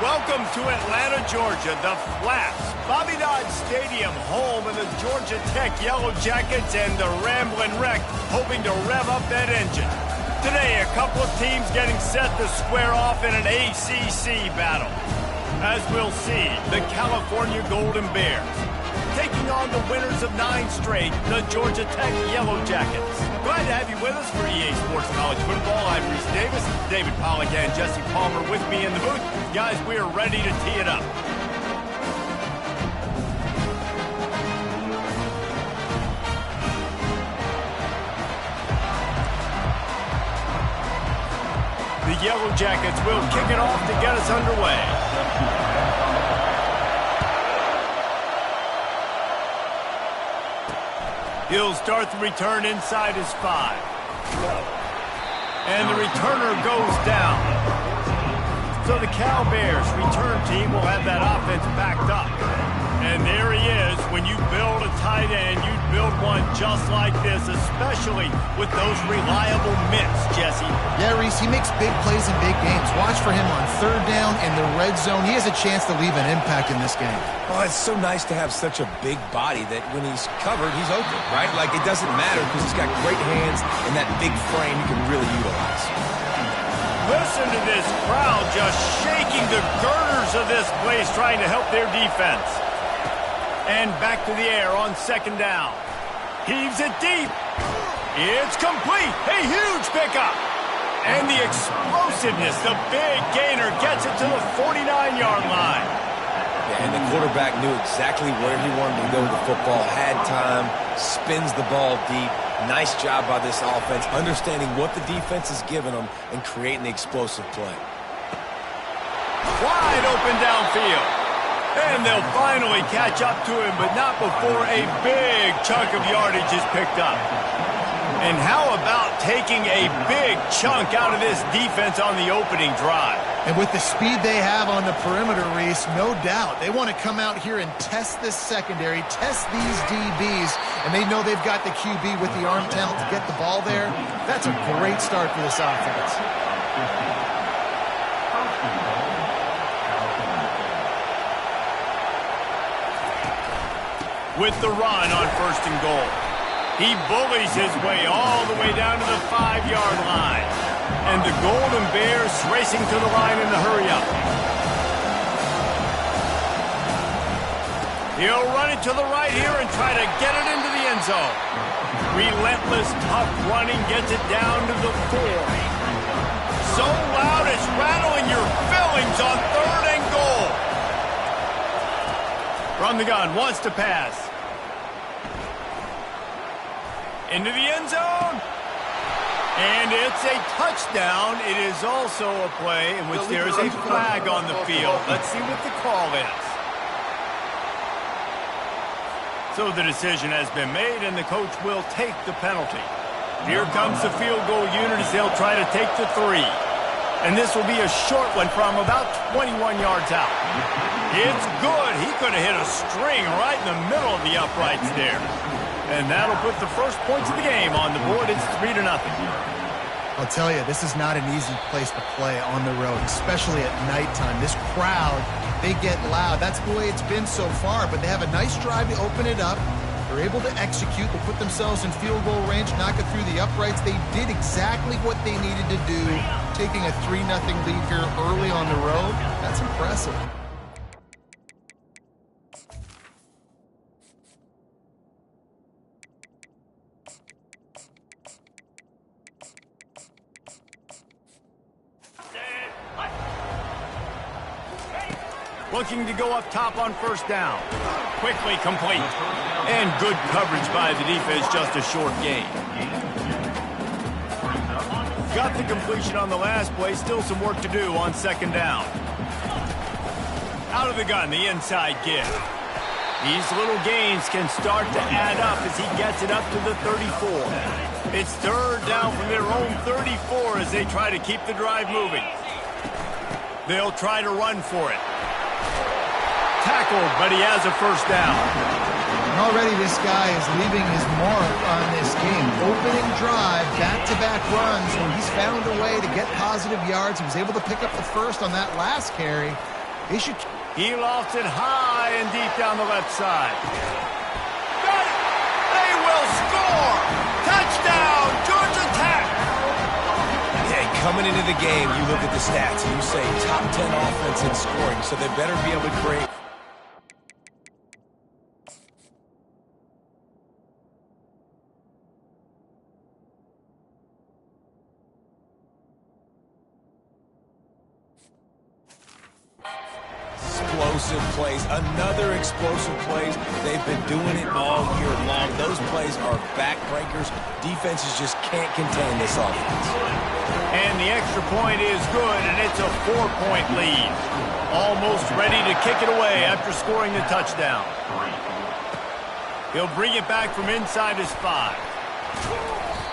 Welcome to Atlanta, Georgia, the Flaps. Bobby Dodd Stadium, home of the Georgia Tech Yellow Jackets and the Ramblin' Wreck, hoping to rev up that engine. Today, a couple of teams getting set to square off in an ACC battle. As we'll see, the California Golden Bears taking on the winners of 9 straight, the Georgia Tech Yellow Jackets. Glad to have you with us for EA Sports College Football. I'm Reese Davis, David Pollack and Jesse Palmer with me in the booth. Guys, we are ready to tee it up. The Yellow Jackets will kick it off to get us underway. He'll start the return inside his 5. And the returner goes down. So the Cal Bears return team will have that offense backed up. And there he is. When you build a tight end, you build one just like this, especially with those reliable mitts, Jesse. Yeah, Reese, he makes big plays in big games. Watch for him on 3rd down in the red zone. He has a chance to leave an impact in this game. Oh, it's so nice to have such a big body that when he's covered, he's open, right? Like, it doesn't matter because he's got great hands and that big frame you can really utilize. Listen to this crowd just shaking the girders of this place, trying to help their defense. And back to the air on 2nd down. Heaves it deep. It's complete. A huge pickup. And the explosiveness, the big gainer gets it to the 49-yard line. Yeah, and the quarterback knew exactly where he wanted to go with the football, had time, spins the ball deep. Nice job by this offense, understanding what the defense is giving them and creating the explosive play. Wide open downfield. And they'll finally catch up to him, but not before a big chunk of yardage is picked up. And how about taking a big chunk out of this defense on the opening drive? And with the speed they have on the perimeter, Reese, no doubt, they want to come out here and test this secondary, test these DBs, and they know they've got the QB with the arm talent to get the ball there. That's a great start for this offense. With the run on 1st and goal. He bullies his way all the way down to the 5-yard line. And the Golden Bears racing to the line in the hurry-up. He'll run it to the right here and try to get it into the end zone. Relentless, tough running gets it down to the 4. So loud it's rattling your fillings on 3rd and goal. From the gun, wants to pass. Into the end zone. And it's a touchdown. It is also a play in which there is a flag on the field. Let's see what the call is. So the decision has been made, and the coach will take the penalty. Here comes the field goal unit as they'll try to take the 3. And this will be a short one from about 21 yards out. It's good. He could have hit a string right in the middle of the uprights there. And that'll put the first points of the game on the board. It's 3-0. I'll tell you, this is not an easy place to play on the road, especially at nighttime. This crowd, they get loud. That's the way it's been so far, but they have a nice drive to open it up. They're able to execute. They put themselves in field goal range, knock it through the uprights. They did exactly what they needed to do, taking a 3-0 lead here early on the road. That's impressive. Looking to go up top on 1st down. Quickly complete. And good coverage by the defense, just a short gain. Got the completion on the last play, still some work to do on 2nd down. Out of the gun, the inside give. These little gains can start to add up as he gets it up to the 34. It's 3rd down from their own 34 as they try to keep the drive moving. They'll try to run for it. Tackled, but he has a 1st down. And already this guy is leaving his mark on this game. Opening drive, back-to-back runs. When he's found a way to get positive yards, he was able to pick up the 1st on that last carry. He should... He lofts it high and deep down the left side. Got it! They will score! Touchdown, Georgia Tech! Yeah, coming into the game, you look at the stats and you say top 10 offense in scoring, so they better be able to create... Explosive plays, another explosive plays. They've been doing it all year long. Those plays are backbreakers. Defenses just can't contain this offense. And the extra point is good, and it's a 4-point lead. Almost ready to kick it away after scoring the touchdown. He'll bring it back from inside his 5.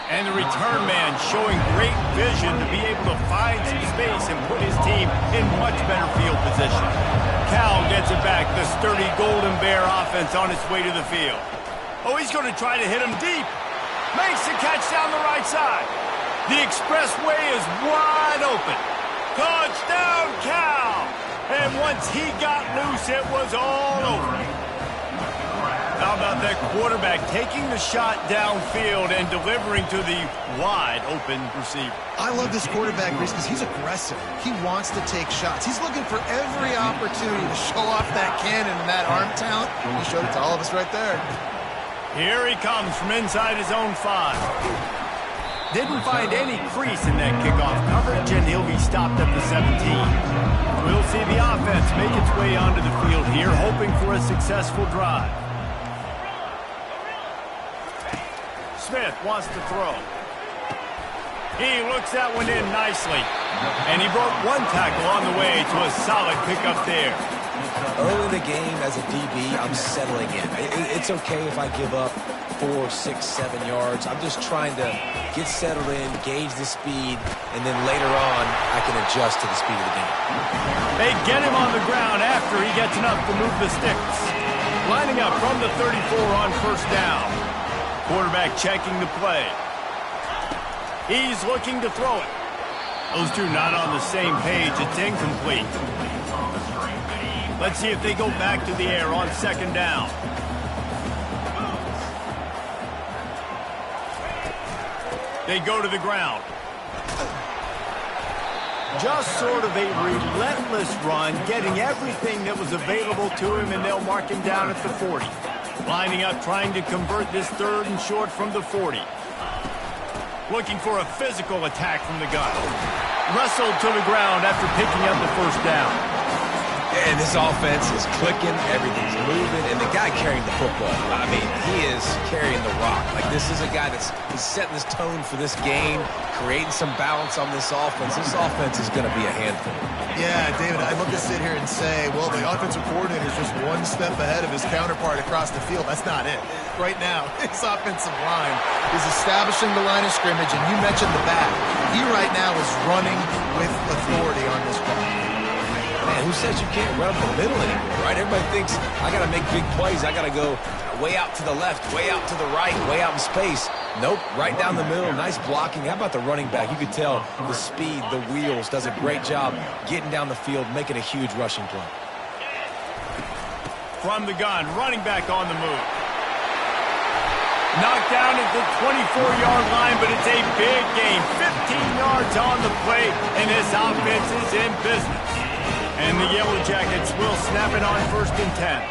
And the return man showing great vision to be able to find some space and put his team in much better field position. Cal gets it back, the sturdy Golden Bear offense on its way to the field. Oh, he's going to try to hit him deep. Makes the catch down the right side. The expressway is wide open. Touchdown, Cal! And once he got loose, it was all over. How about that quarterback taking the shot downfield and delivering to the wide-open receiver? I love this quarterback, Reese, because he's aggressive. He wants to take shots. He's looking for every opportunity to show off that cannon and that arm talent. He showed it to all of us right there. Here he comes from inside his own 5. Didn't find any crease in that kickoff coverage, and he'll be stopped at the 17. We'll see the offense make its way onto the field here, hoping for a successful drive. Smith wants to throw. He looks that one in nicely. And he broke one tackle on the way to a solid pickup there. Early in the game, as a DB, I'm settling in. It's okay if I give up 4, 6, 7 yards. I'm just trying to get settled in, gauge the speed, and then later on, I can adjust to the speed of the game. They get him on the ground after he gets enough to move the sticks. Lining up from the 34 on first down. Quarterback checking the play. He's looking to throw it. Those two not on the same page. It's incomplete. Let's see if they go back to the air on second down. They go to the ground. Just sort of a relentless run, getting everything that was available to him, and they'll mark him down at the 40. Lining up, trying to convert this 3rd and short from the 40. Looking for a physical attack from the gun. Wrestled to the ground after picking up the first down. And this offense is clicking, everything's moving, and the guy carrying the football, I mean, he is carrying the rock. Like, this is a guy that's setting this tone for this game, creating some balance on this offense. This offense is going to be a handful. Yeah, David, I'd love to sit here and say, well, the offensive coordinator is just one step ahead of his counterpart across the field. That's not it. Right now, his offensive line is establishing the line of scrimmage, and you mentioned the back. He right now is running with authority on this ball. Man, who says you can't run up the middle anymore, right? Everybody thinks, I got to make big plays. I got to go way out to the left, way out to the right, way out in space. Nope, right down the middle, nice blocking. How about the running back? You could tell the speed, the wheels, does a great job getting down the field, making a huge rushing play. From the gun, running back on the move. Knocked down at the 24-yard line, but it's a big gain. 15 yards on the play, and this offense is in business. And the Yellow Jackets will snap it on 1st and 10.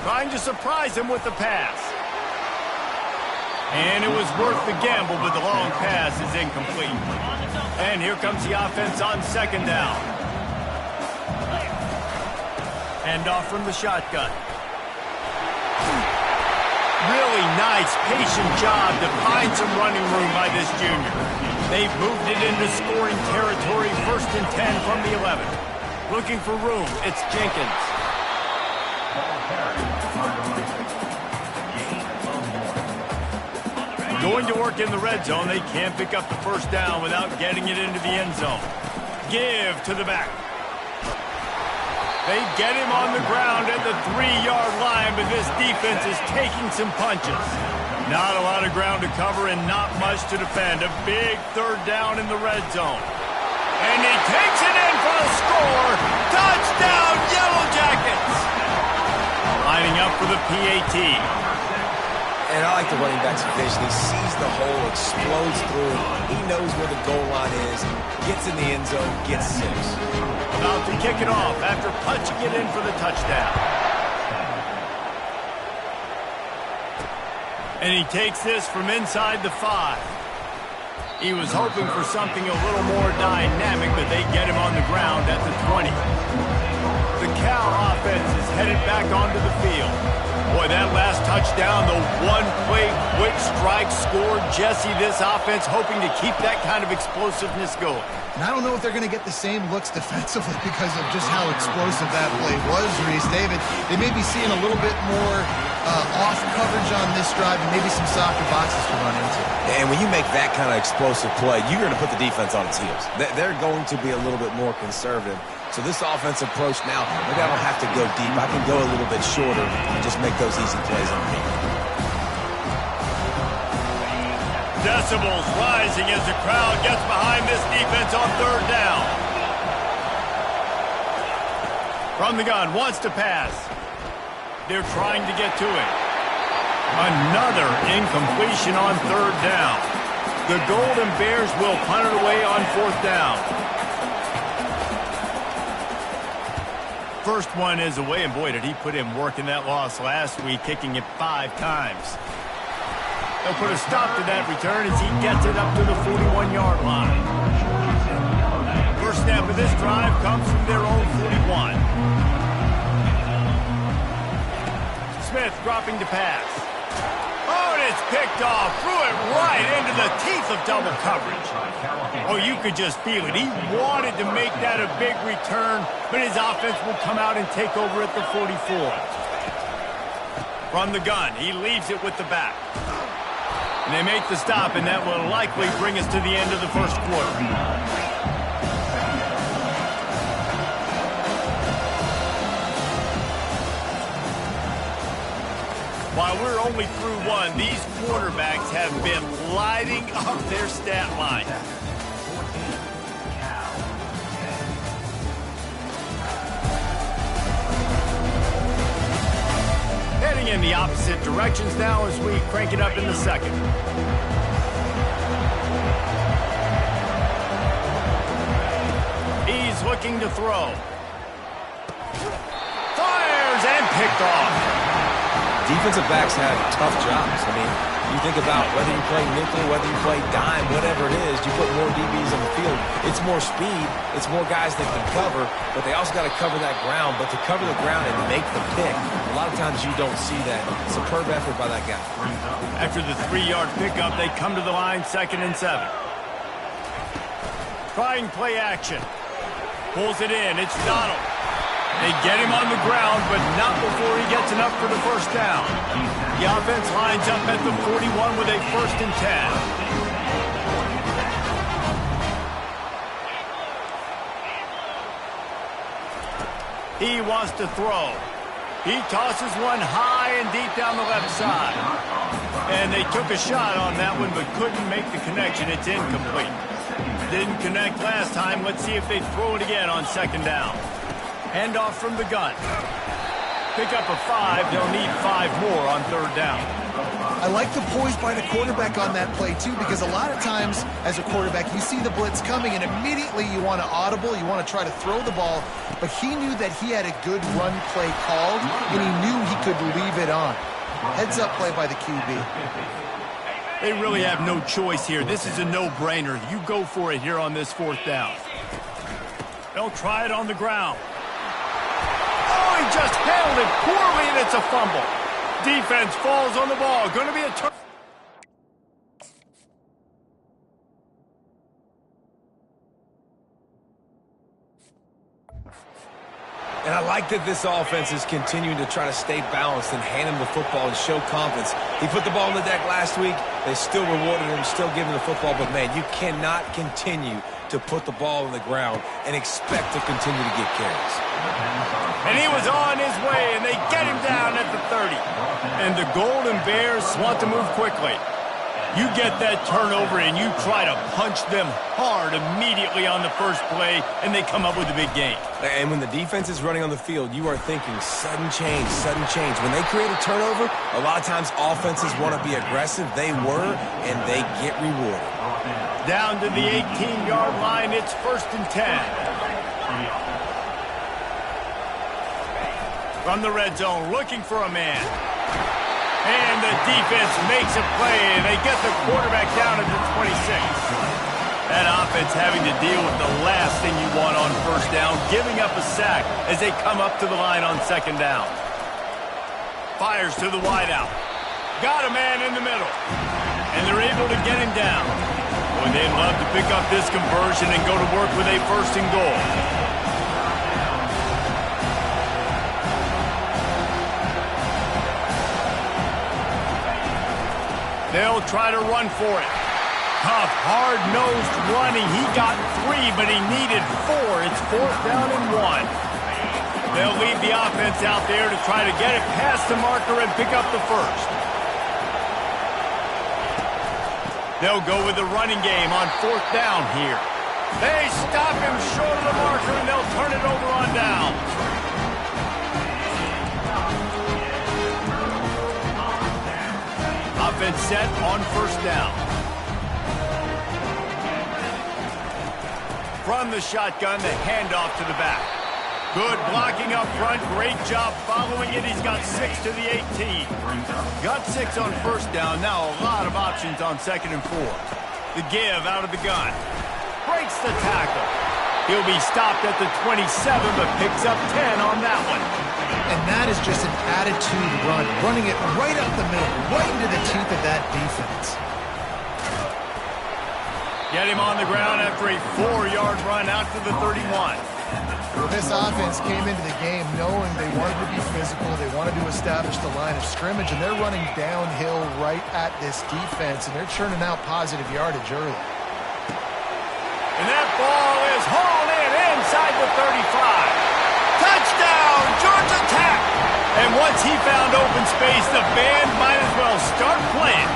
Trying to surprise him with the pass. And it was worth the gamble, but the long pass is incomplete. And here comes the offense on second down. Hand off from the shotgun. Really nice, patient job to find some running room by this junior. They've moved it into scoring territory, 1st and 10 from the 11. Looking for room, it's Jenkins. Going to work in the red zone. They can't pick up the first down without getting it into the end zone. Give to the back. They get him on the ground at the 3-yard line, but this defense is taking some punches. Not a lot of ground to cover and not much to defend. A big third down in the red zone. And he takes it in for the score. Touchdown, Yellow Jackets! Lining up for the PAT. And I like the running back's vision. He sees the hole, explodes through it. He knows where the goal line is, gets in the end zone, gets 6. About to kick it off after punching it in for the touchdown. And he takes this from inside the 5. He was hoping for something a little more dynamic, but they get him on the ground at the 20. The Cal offense is headed back onto the field. Boy, that last touchdown, the one-play quick strike scored. Jesse, this offense hoping to keep that kind of explosiveness going. And I don't know if they're going to get the same looks defensively because of just how explosive that play was, Reese. David, they may be seeing a little bit more off coverage on this drive and maybe some softer boxes to run into. And when you make that kind of explosive play, you're going to put the defense on its heels. They're going to be a little bit more conservative. So this offensive approach now, maybe I don't have to go deep. I can go a little bit shorter and just make those easy plays underneath. Decibels rising as the crowd gets behind this defense on third down. From the gun, wants to pass. They're trying to get to it. Another incompletion on third down. The Golden Bears will punt it away on fourth down. First one is away, and boy, did he put in work in that loss last week, kicking it 5 times. They'll put a stop to that return as he gets it up to the 41-yard line. First snap of this drive comes from their own 41. Smith dropping to pass. Oh, and it's picked off. Threw it right into the teeth of double coverage. Oh, you could just feel it. He wanted to make that a big return, but his offense will come out and take over at the 44. From the gun, he leaves it with the back. And they make the stop, and that will likely bring us to the end of the first quarter. While we're only through one, these quarterbacks have been lighting up their stat line. Heading in the opposite directions now as we crank it up in the second. He's looking to throw. Fires and picked off. Defensive backs have tough jobs. I mean, you think about whether you play nickel, whether you play dime, whatever it is, you put more DBs on the field. It's more speed. It's more guys that can cover, but they also got to cover that ground. But to cover the ground and make the pick, a lot of times you don't see that. Superb effort by that guy. After the 3-yard pickup, they come to the line, 2nd and 7. Trying play action. Pulls it in. It's Donald. They get him on the ground, but not before he gets enough for the first down. The offense lines up at the 41 with a 1st and 10. He wants to throw. He tosses one high and deep down the left side. And they took a shot on that one, but couldn't make the connection. It's incomplete. Didn't connect last time. Let's see if they throw it again on 2nd down. Handoff from the gun. Pick up a 5. They'll need 5 more on 3rd down. I like the poise by the quarterback on that play, too, because a lot of times as a quarterback, you see the blitz coming, and immediately you want to audible, you want to try to throw the ball, but he knew that he had a good run play called, and he knew he could leave it on. Heads-up play by the QB. They really have no choice here. This is a no-brainer. You go for it here on this 4th down. They'll try it on the ground. Oh, he just handled it poorly, and it's a fumble. Defense falls on the ball. Going to be a turn. And I like that this offense is continuing to try to stay balanced and hand him the football and show confidence. He put the ball on the deck last week. They still rewarded him, still giving the football. But, man, you cannot continue to put the ball on the ground and expect to continue to get carries. And he was on his way, and they get him down at the 30. And the Golden Bears want to move quickly. You get that turnover, and you try to punch them hard immediately on the first play, and they come up with a big gain. And when the defense is running on the field, you are thinking sudden change, sudden change. When they create a turnover, a lot of times offenses want to be aggressive. They were, and they get rewarded. Down to the 18-yard line, it's 1st and 10. From the red zone, looking for a man. And the defense makes a play. They get the quarterback down at the 26. That offense having to deal with the last thing you want on first down, giving up a sack as they come up to the line on 2nd down. Fires to the wideout. Got a man in the middle. And they're able to get him down. Boy, they'd love to pick up this conversion and go to work with a 1st and goal. They'll try to run for it. Tough, hard-nosed running. He got 3, but he needed 4. It's 4th down and 1. They'll leave the offense out there to try to get it past the marker and pick up the 1st. They'll go with the running game on 4th down here. They stop him short of the marker, and they'll turn it over on down. Offense set on 1st down. From the shotgun, the handoff to the back. Good blocking up front. Great job following it. He's got 6 to the 18. Got 6 on 1st down. Now a lot of options on 2nd and 4. The give out of the gun. Breaks the tackle. He'll be stopped at the 27, but picks up 10 on that one. And that is just an attitude run, running it right up the middle, right into the teeth of that defense. Get him on the ground after a 4-yard run out to the 31. This offense came into the game knowing they wanted to be physical, they wanted to establish the line of scrimmage, and they're running downhill right at this defense, and they're churning out positive yardage early. And that ball is hauled in inside the 35. Touchdown, Georgia Tech! And once he found open space, the band might as well start playing.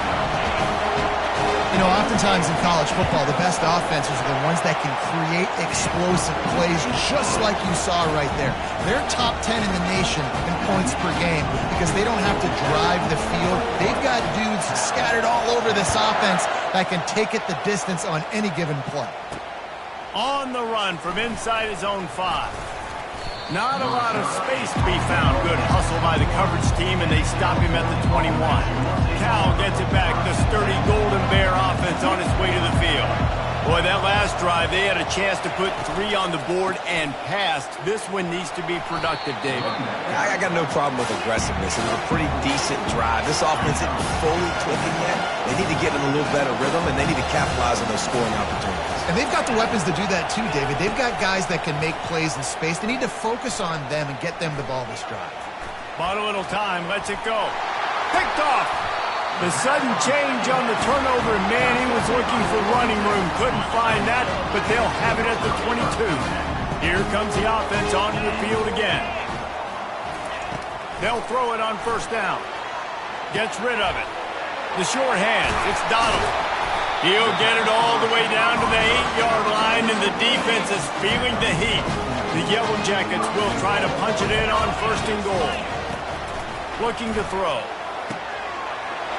You know, oftentimes in college football, the best offenses are the ones that can create explosive plays just like you saw right there. They're top 10 in the nation in points per game because they don't have to drive the field. They've got dudes scattered all over this offense that can take it the distance on any given play. On the run from inside his own 5. Not a lot of space to be found. Good hustle by the coverage team, and they stop him at the 21. Cal gets it back. The sturdy Golden Bear offense on its way to the field. Boy, that last drive, they had a chance to put 3 on the board and passed. This one needs to be productive, David. I got no problem with aggressiveness. It was a pretty decent drive. This offense isn't fully clicking yet. They need to get in a little better rhythm, and they need to capitalize on those scoring opportunities. And they've got the weapons to do that too, David. They've got guys that can make plays in space. They need to focus on them and get them the ball this drive. Bought a little time, lets it go. Picked off. The sudden change on the turnover, man, he was looking for running room. Couldn't find that, but they'll have it at the 22. Here comes the offense onto the field again. They'll throw it on 1st down. Gets rid of it. The short hand, it's Donald. He'll get it all the way down to the 8-yard line, and the defense is feeling the heat. The Yellow Jackets will try to punch it in on 1st and goal. Looking to throw.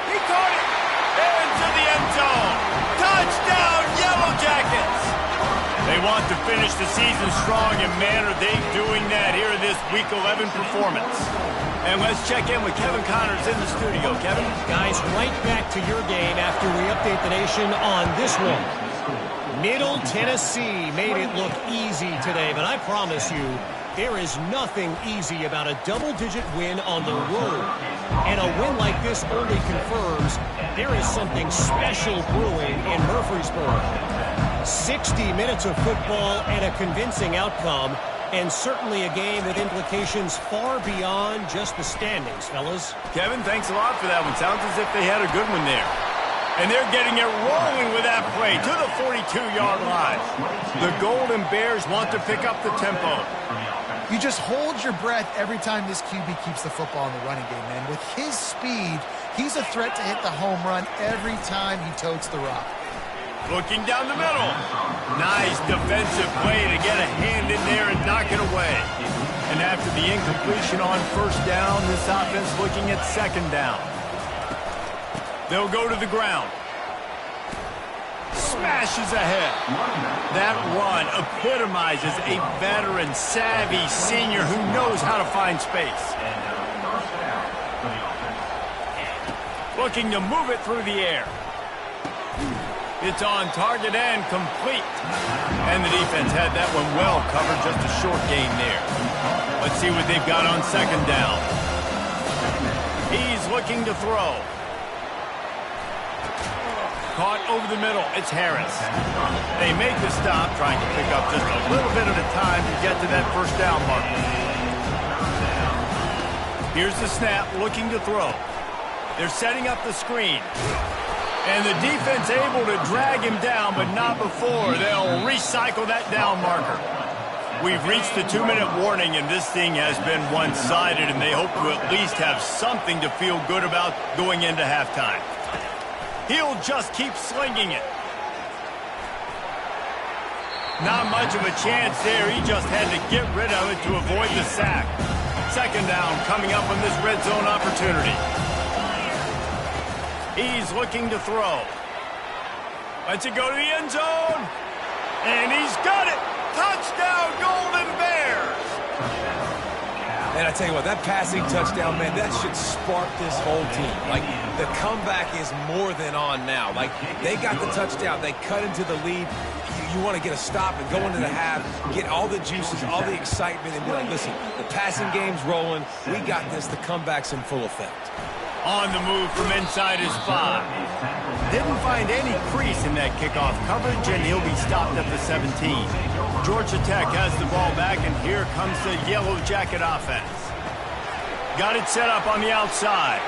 He caught it into the end zone. Touchdown, Yellow Jackets! They want to finish the season strong, and man, are they doing that here in this Week 11 performance. And let's check in with Kevin Connors in the studio. Kevin? Guys, right back to your game after we update the nation on this one. Middle Tennessee made it look easy today, but I promise you, there is nothing easy about a double-digit win on the road. And a win like this only confirms there is something special brewing in Murfreesboro. 60 minutes of football and a convincing outcome. And certainly a game with implications far beyond just the standings, fellas. Kevin, thanks a lot for that one. Sounds as if they had a good one there. And they're getting it rolling with that play to the 42-yard line. The Golden Bears want to pick up the tempo. You just hold your breath every time this QB keeps the football in the running game, man. With his speed, he's a threat to hit the home run every time he totes the rock. Looking down the middle. Nice defensive play to get a hand in there and knock it away. And after the incompletion on first down, this offense looking at second down. They'll go to the ground. Smashes ahead. That run epitomizes a veteran, savvy senior who knows how to find space. Looking to move it through the air. It's on target and complete. And the defense had that one well covered, just a short gain there. Let's see what they've got on second down. He's looking to throw. Caught over the middle. It's Harris. They make the stop, trying to pick up just a little bit at a time to get to that first down marker. Here's the snap, looking to throw. They're setting up the screen. And the defense able to drag him down, but not before. They'll recycle that down marker. We've reached the 2-minute warning, and this thing has been one-sided, and they hope to at least have something to feel good about going into halftime. He'll just keep slinging it. Not much of a chance there. He just had to get rid of it to avoid the sack. Second down coming up on this red zone opportunity. He's looking to throw. Lets it go to the end zone. And he's got it. Touchdown, Golden Bears. And I tell you what, that passing touchdown, man, that should spark this whole team. Like, the comeback is more than on now. Like, they got the touchdown. They cut into the lead. You want to get a stop and go into the half, get all the juices, all the excitement, and be like, listen, the passing game's rolling. We got this. The comeback's in full effect. On the move from inside his 5. Didn't find any crease in that kickoff coverage, and he'll be stopped at the 17. Georgia Tech has the ball back, and here comes the Yellow Jacket offense. Got it set up on the outside.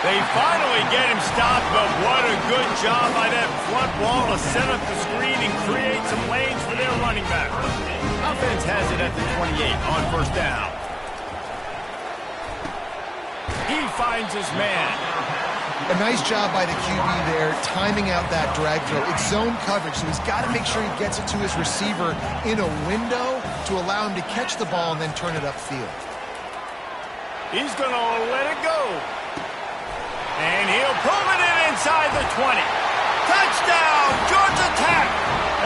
They finally get him stopped, but what a good job by that front wall to set up the screen and create some lanes for their running back. Offense has it at the 28 on first down. He finds his man. A nice job by the QB there, timing out that drag throw. It's zone coverage, so he's got to make sure he gets it to his receiver in a window to allow him to catch the ball and then turn it upfield. He's going to let it go. And he'll pull it in inside the 20. Touchdown, Georgia Tech!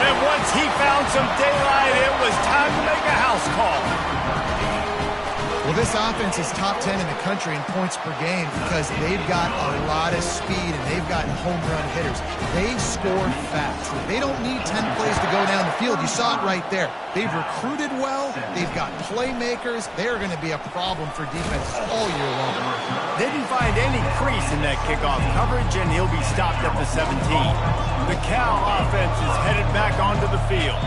And once he found some daylight, it was time to make a house call. Well, this offense is top 10 in the country in points per game because they've got a lot of speed and they've got home run hitters. They score fast. They don't need 10 plays to go down the field. You saw it right there. They've recruited well. They've got playmakers. They're going to be a problem for defenses all year long. Didn't find any crease in that kickoff coverage, and he'll be stopped at the 17. The Cal offense is headed back onto the field.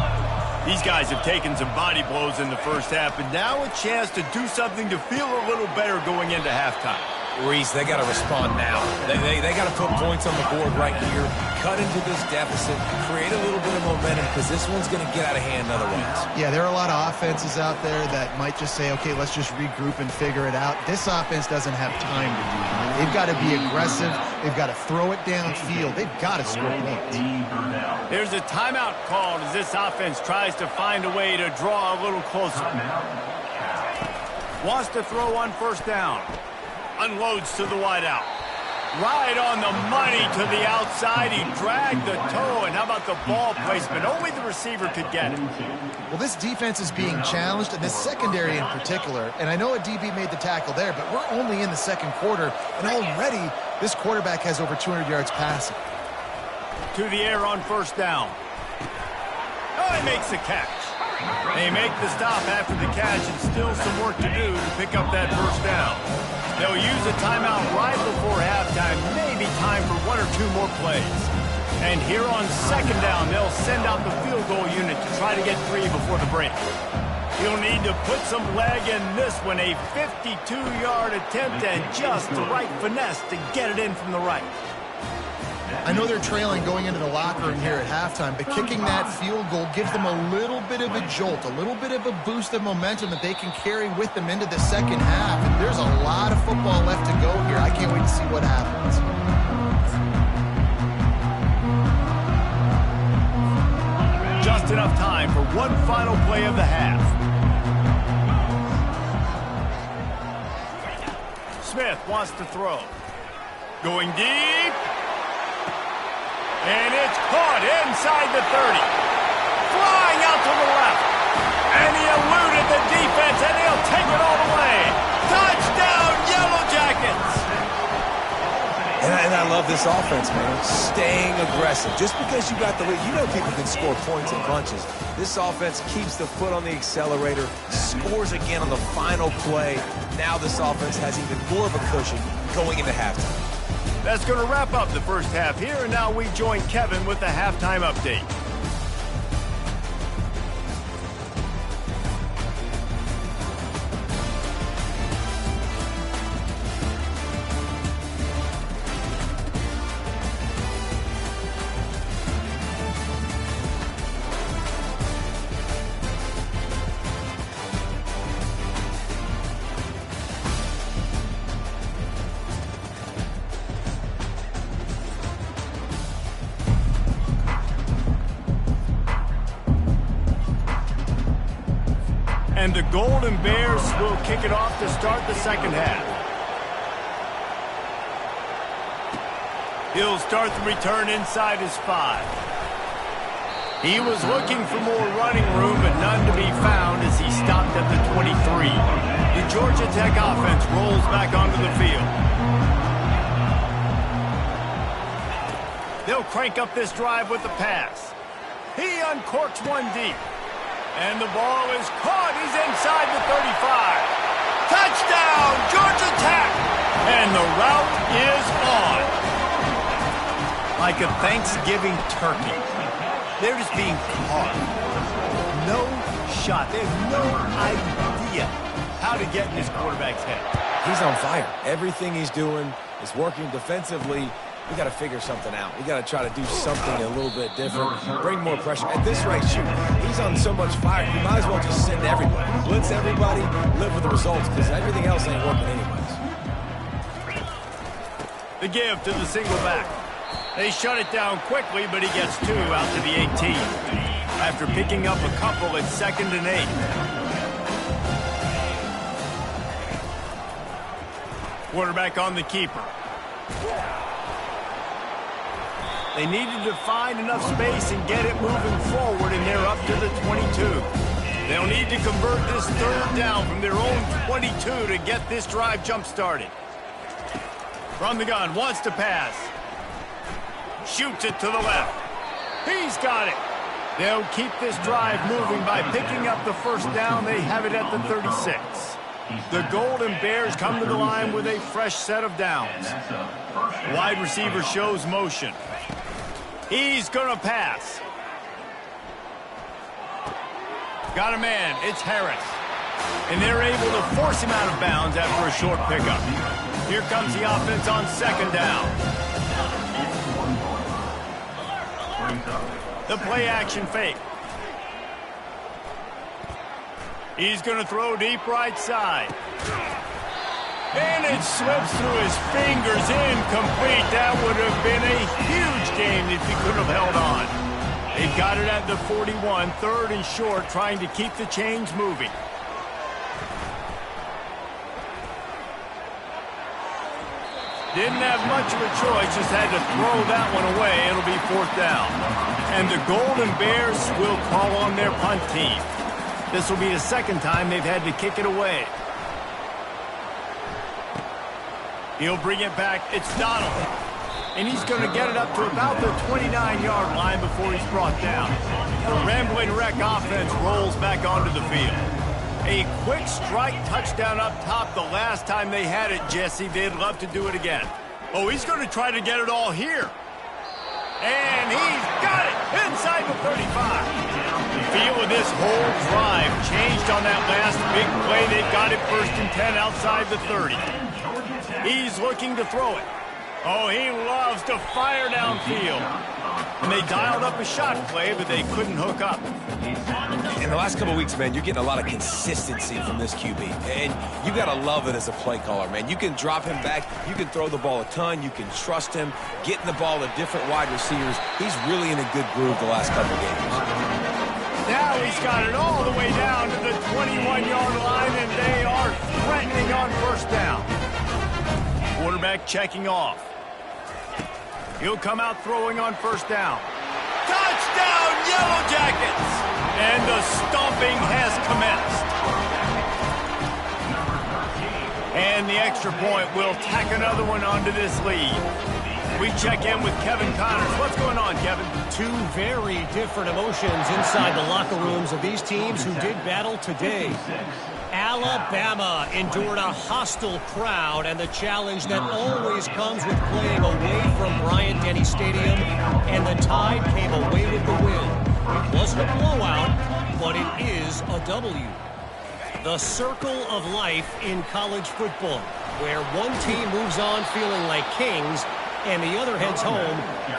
These guys have taken some body blows in the first half, and now a chance to do something to feel a little better going into halftime. Reese, they got to respond now. They got to put points on the board right here, cut into this deficit, create a little bit of momentum, because this one's going to get out of hand otherwise. Yeah, there are a lot of offenses out there that might just say, okay, let's just regroup and figure it out. This offense doesn't have time to do that. They've got to be aggressive. They've got to throw it downfield. They've got to score points. There's a timeout called as this offense tries to find a way to draw a little closer. Wants to throw on first down. Unloads to the wideout. Right on the money to the outside. He dragged the toe, and how about the ball placement? Only the receiver could get it. Well, this defense is being challenged, and this secondary in particular. And I know a DB made the tackle there, but we're only in the second quarter, and already this quarterback has over 200 yards passing. To the air on first down. Oh, he makes the catch. They make the stop after the catch, and still some work to do to pick up that first down. They'll use a timeout right before halftime, maybe time for one or two more plays. And here on second down, they'll send out the field goal unit to try to get 3 before the break. He'll need to put some leg in this one. A 52-yard attempt and just the right finesse to get it in from the right. I know they're trailing going into the locker room here at halftime, but kicking that field goal gives them a little bit of a jolt, a little bit of a boost of momentum that they can carry with them into the second half. And there's a lot of football left to go here. I can't wait to see what happens. Just enough time for one final play of the half. Smith wants to throw. Going deep. And it's caught inside the 30. Flying out to the left. And he eluded the defense, and he'll take it all the way. Touchdown, Yellow Jackets! And I love this offense, man. Staying aggressive. Just because you got the lead, you know people can score points in bunches. This offense keeps the foot on the accelerator, scores again on the final play. Now this offense has even more of a cushion going into halftime. That's going to wrap up the first half here, and now we join Kevin with the halftime update. And the Golden Bears will kick it off to start the second half. He'll start the return inside his 5. He was looking for more running room, but none to be found as he stopped at the 23. The Georgia Tech offense rolls back onto the field. They'll crank up this drive with the pass. He uncorks one deep. And the ball is caught. He's inside the 35. Touchdown, Georgia Tech! And the route is on. Like a Thanksgiving turkey. They're just being caught. No shot. They have no idea how to get in this quarterback's head. He's on fire. Everything he's doing is working defensively. We got to figure something out. We got to try to do something a little bit different. Bring more pressure. At this rate, shoot, he's on so much fire. You might as well just send everybody. Blitz everybody, live with the results, because everything else ain't working anyways. The give to the single back. They shut it down quickly, but he gets 2 out to the 18. After picking up a couple, it's 2nd and 8. Quarterback on the keeper. They needed to find enough space and get it moving forward, and they're up to the 22. They'll need to convert this 3rd down from their own 22 to get this drive jump-started. From the gun, wants to pass. Shoots it to the left. He's got it. They'll keep this drive moving by picking up the 1st down. They have it at the 36. The Golden Bears come to the line with a fresh set of downs. Wide receiver shows motion. He's going to pass. Got a man. It's Harris. And they're able to force him out of bounds after a short pickup. Here comes the offense on 2nd down. The play action fake. He's going to throw deep right side. And it slips through his fingers, incomplete. That would have been a huge game if he could have held on. They've got it at the 41, 3rd and short, trying to keep the chains moving. Didn't have much of a choice, just had to throw that one away. It'll be 4th down. And the Golden Bears will call on their punt team. This will be the 2nd time they've had to kick it away. He'll bring it back. It's Donald. And he's going to get it up to about the 29-yard line before he's brought down. The Rambling Wreck offense rolls back onto the field. A quick strike touchdown up top the last time they had it, Jesse. They'd love to do it again. Oh, he's going to try to get it all here. And he's got it inside the 35. feel of this whole drive changed on that last big play. They've got it 1st and 10 outside the 30. He's looking to throw it. Oh, he loves to fire downfield. And they dialed up a shot play, but they couldn't hook up. In the last couple of weeks, man, you're getting a lot of consistency from this QB. And you got to love it as a play caller, man. You can drop him back. You can throw the ball a ton. You can trust him, getting the ball to different wide receivers. He's really in a good groove the last couple of games. Now he's got it all the way down to the 21-yard line, and they are threatening on 1st down. Quarterback checking off. He'll come out throwing on 1st down. Touchdown, Yellow Jackets! And the stomping has commenced. And the extra point will tack another one onto this lead. We check in with Kevin Connors. What's going on, Kevin? Two very different emotions inside the locker rooms of these teams who did battle today. Alabama endured a hostile crowd and the challenge that always comes with playing away from Bryant-Denny Stadium, and the Tide came away with the win. It wasn't a blowout, but it is a W. The circle of life in college football, where one team moves on feeling like kings and the other heads home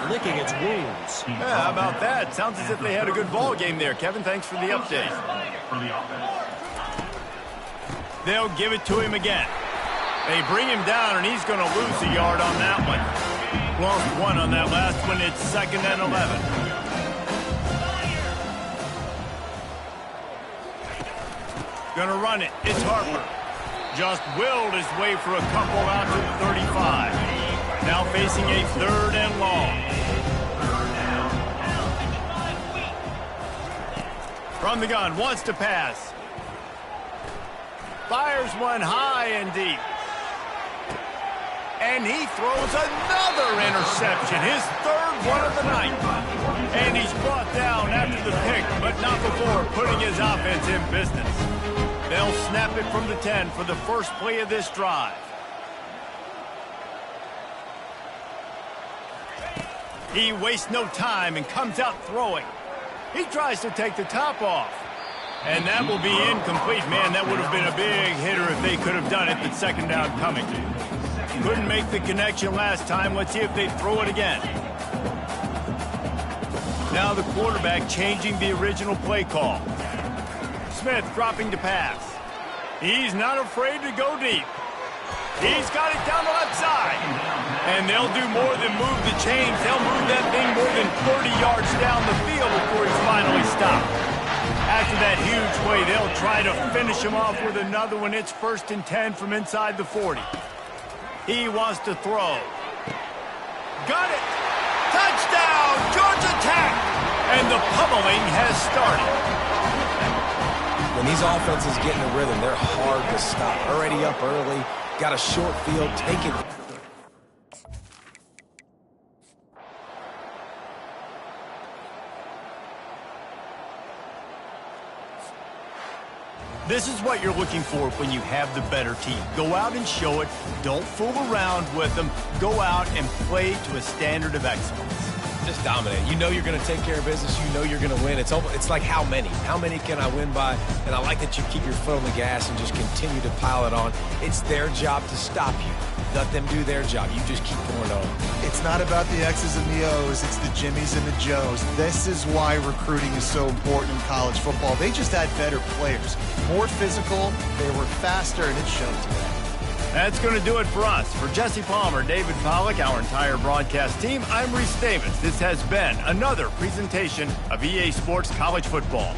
licking its wounds. Yeah, how about that? Sounds as if they had a good ball game there, Kevin. Thanks for the update. They'll give it to him again. They bring him down, and he's going to lose a yard on that one. Lost one on that last one. It's 2nd and 11. Going to run it. It's Harper. Just willed his way for a couple out to the 35. Now facing a 3rd and long. From the gun, wants to pass. Fires one high and deep. And he throws another interception, his 3rd one of the night. And he's brought down after the pick, but not before putting his offense in business. They'll snap it from the 10 for the first play of this drive. He wastes no time and comes out throwing. He tries to take the top off. And that will be incomplete. Man, that would have been a big hitter if they could have done it, but 2nd down coming. Couldn't make the connection last time. Let's see if they throw it again. Now the quarterback changing the original play call. Smith dropping to pass. He's not afraid to go deep. He's got it down the left side. And they'll do more than move the chains. They'll move that thing more than 30 yards down the field before he's finally stopped. After that huge play, they'll try to finish him off with another one. It's 1st and 10 from inside the 40. He wants to throw. Got it! Touchdown! Georgia Tech! And the pummeling has started. When these offenses get in a rhythm, they're hard to stop. Already up early, got a short field, take it. This is what you're looking for when you have the better team. Go out and show it. Don't fool around with them. Go out and play to a standard of excellence. Just dominate. You know you're going to take care of business. You know you're going to win. It's like how many? How many can I win by? And I like that you keep your foot on the gas and just continue to pile it on. It's their job to stop you. Let them do their job. You just keep pouring on. It's not about the X's and the O's. It's the Jimmies and the Joes. This is why recruiting is so important in college football. They just had better players. More physical. They were faster, and it showed today. That's going to do it for us. For Jesse Palmer, David Pollack, our entire broadcast team, I'm Reese Davis. This has been another presentation of EA Sports College Football.